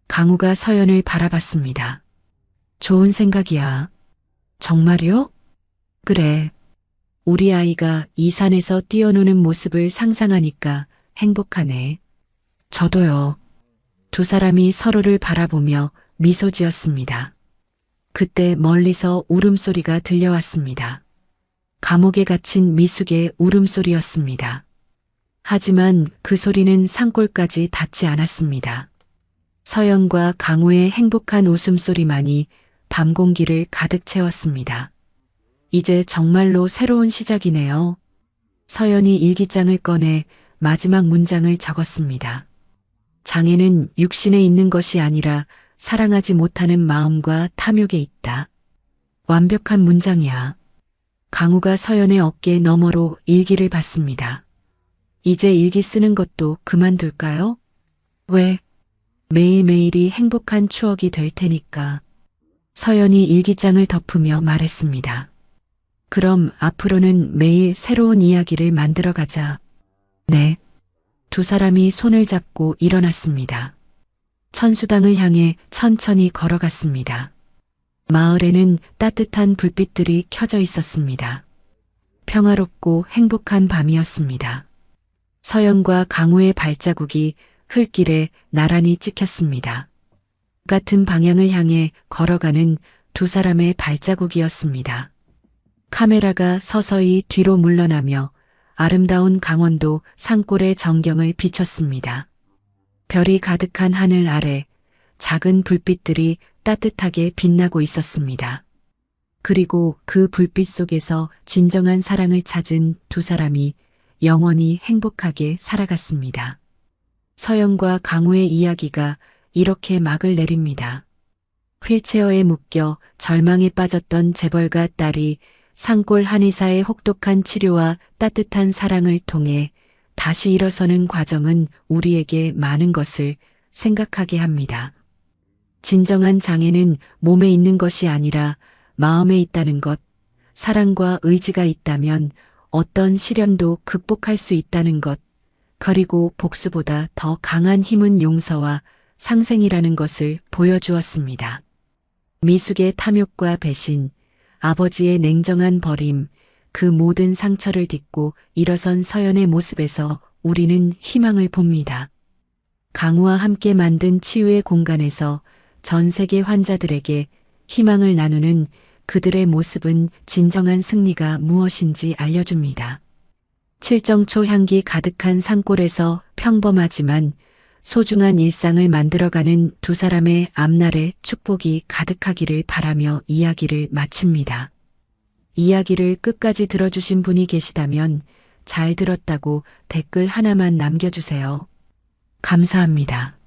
강우가 서연을 바라봤습니다. 좋은 생각이야. 정말요? 그래. 우리 아이가 이 산에서 뛰어노는 모습을 상상하니까 행복하네. 저도요. 두 사람이 서로를 바라보며 미소 지었습니다. 그때 멀리서 울음소리가 들려왔습니다. 감옥에 갇힌 미숙의 울음소리였습니다. 하지만 그 소리는 산골까지 닿지 않았습니다. 서연과 강우의 행복한 웃음소리만이 밤 공기를 가득 채웠습니다. 이제 정말로 새로운 시작이네요. 서연이 일기장을 꺼내 마지막 문장을 적었습니다. 장애는 육신에 있는 것이 아니라 사랑하지 못하는 마음과 탐욕에 있다. 완벽한 문장이야. 강우가 서연의 어깨 너머로 일기를 봤습니다. 이제 일기 쓰는 것도 그만둘까요? 왜? 매일매일이 행복한 추억이 될 테니까. 서연이 일기장을 덮으며 말했습니다. 그럼 앞으로는 매일 새로운 이야기를 만들어 가자. 네. 두 사람이 손을 잡고 일어났습니다. 천수당을 향해 천천히 걸어갔습니다. 마을에는 따뜻한 불빛들이 켜져 있었습니다. 평화롭고 행복한 밤이었습니다. 서연과 강우의 발자국이 흘길에 나란히 찍혔습니다. 같은 방향을 향해 걸어가는 두 사람의 발자국이었습니다. 카메라가 서서히 뒤로 물러나며 아름다운 강원도 산골의 전경을 비췄습니다. 별이 가득한 하늘 아래 작은 불빛들이 따뜻하게 빛나고 있었습니다. 그리고 그 불빛 속에서 진정한 사랑을 찾은 두 사람이 영원히 행복하게 살아갔습니다. 서연과 강우의 이야기가 이렇게 막을 내립니다. 휠체어에 묶여 절망에 빠졌던 재벌가 딸이 산골 한의사의 혹독한 치료와 따뜻한 사랑을 통해 다시 일어서는 과정은 우리에게 많은 것을 생각하게 합니다. 진정한 장애는 몸에 있는 것이 아니라 마음에 있다는 것, 사랑과 의지가 있다면 어떤 시련도 극복할 수 있다는 것, 그리고 복수보다 더 강한 힘은 용서와 상생이라는 것을 보여주었습니다. 미숙의 탐욕과 배신, 아버지의 냉정한 버림, 그 모든 상처를 딛고 일어선 서연의 모습에서 우리는 희망을 봅니다. 강우와 함께 만든 치유의 공간에서 전 세계 환자들에게 희망을 나누는 그들의 모습은 진정한 승리가 무엇인지 알려줍니다. 칠정초 향기 가득한 산골에서 평범하지만 소중한 일상을 만들어가는 두 사람의 앞날에 축복이 가득하기를 바라며 이야기를 마칩니다. 이야기를 끝까지 들어주신 분이 계시다면 잘 들었다고 댓글 하나만 남겨주세요. 감사합니다.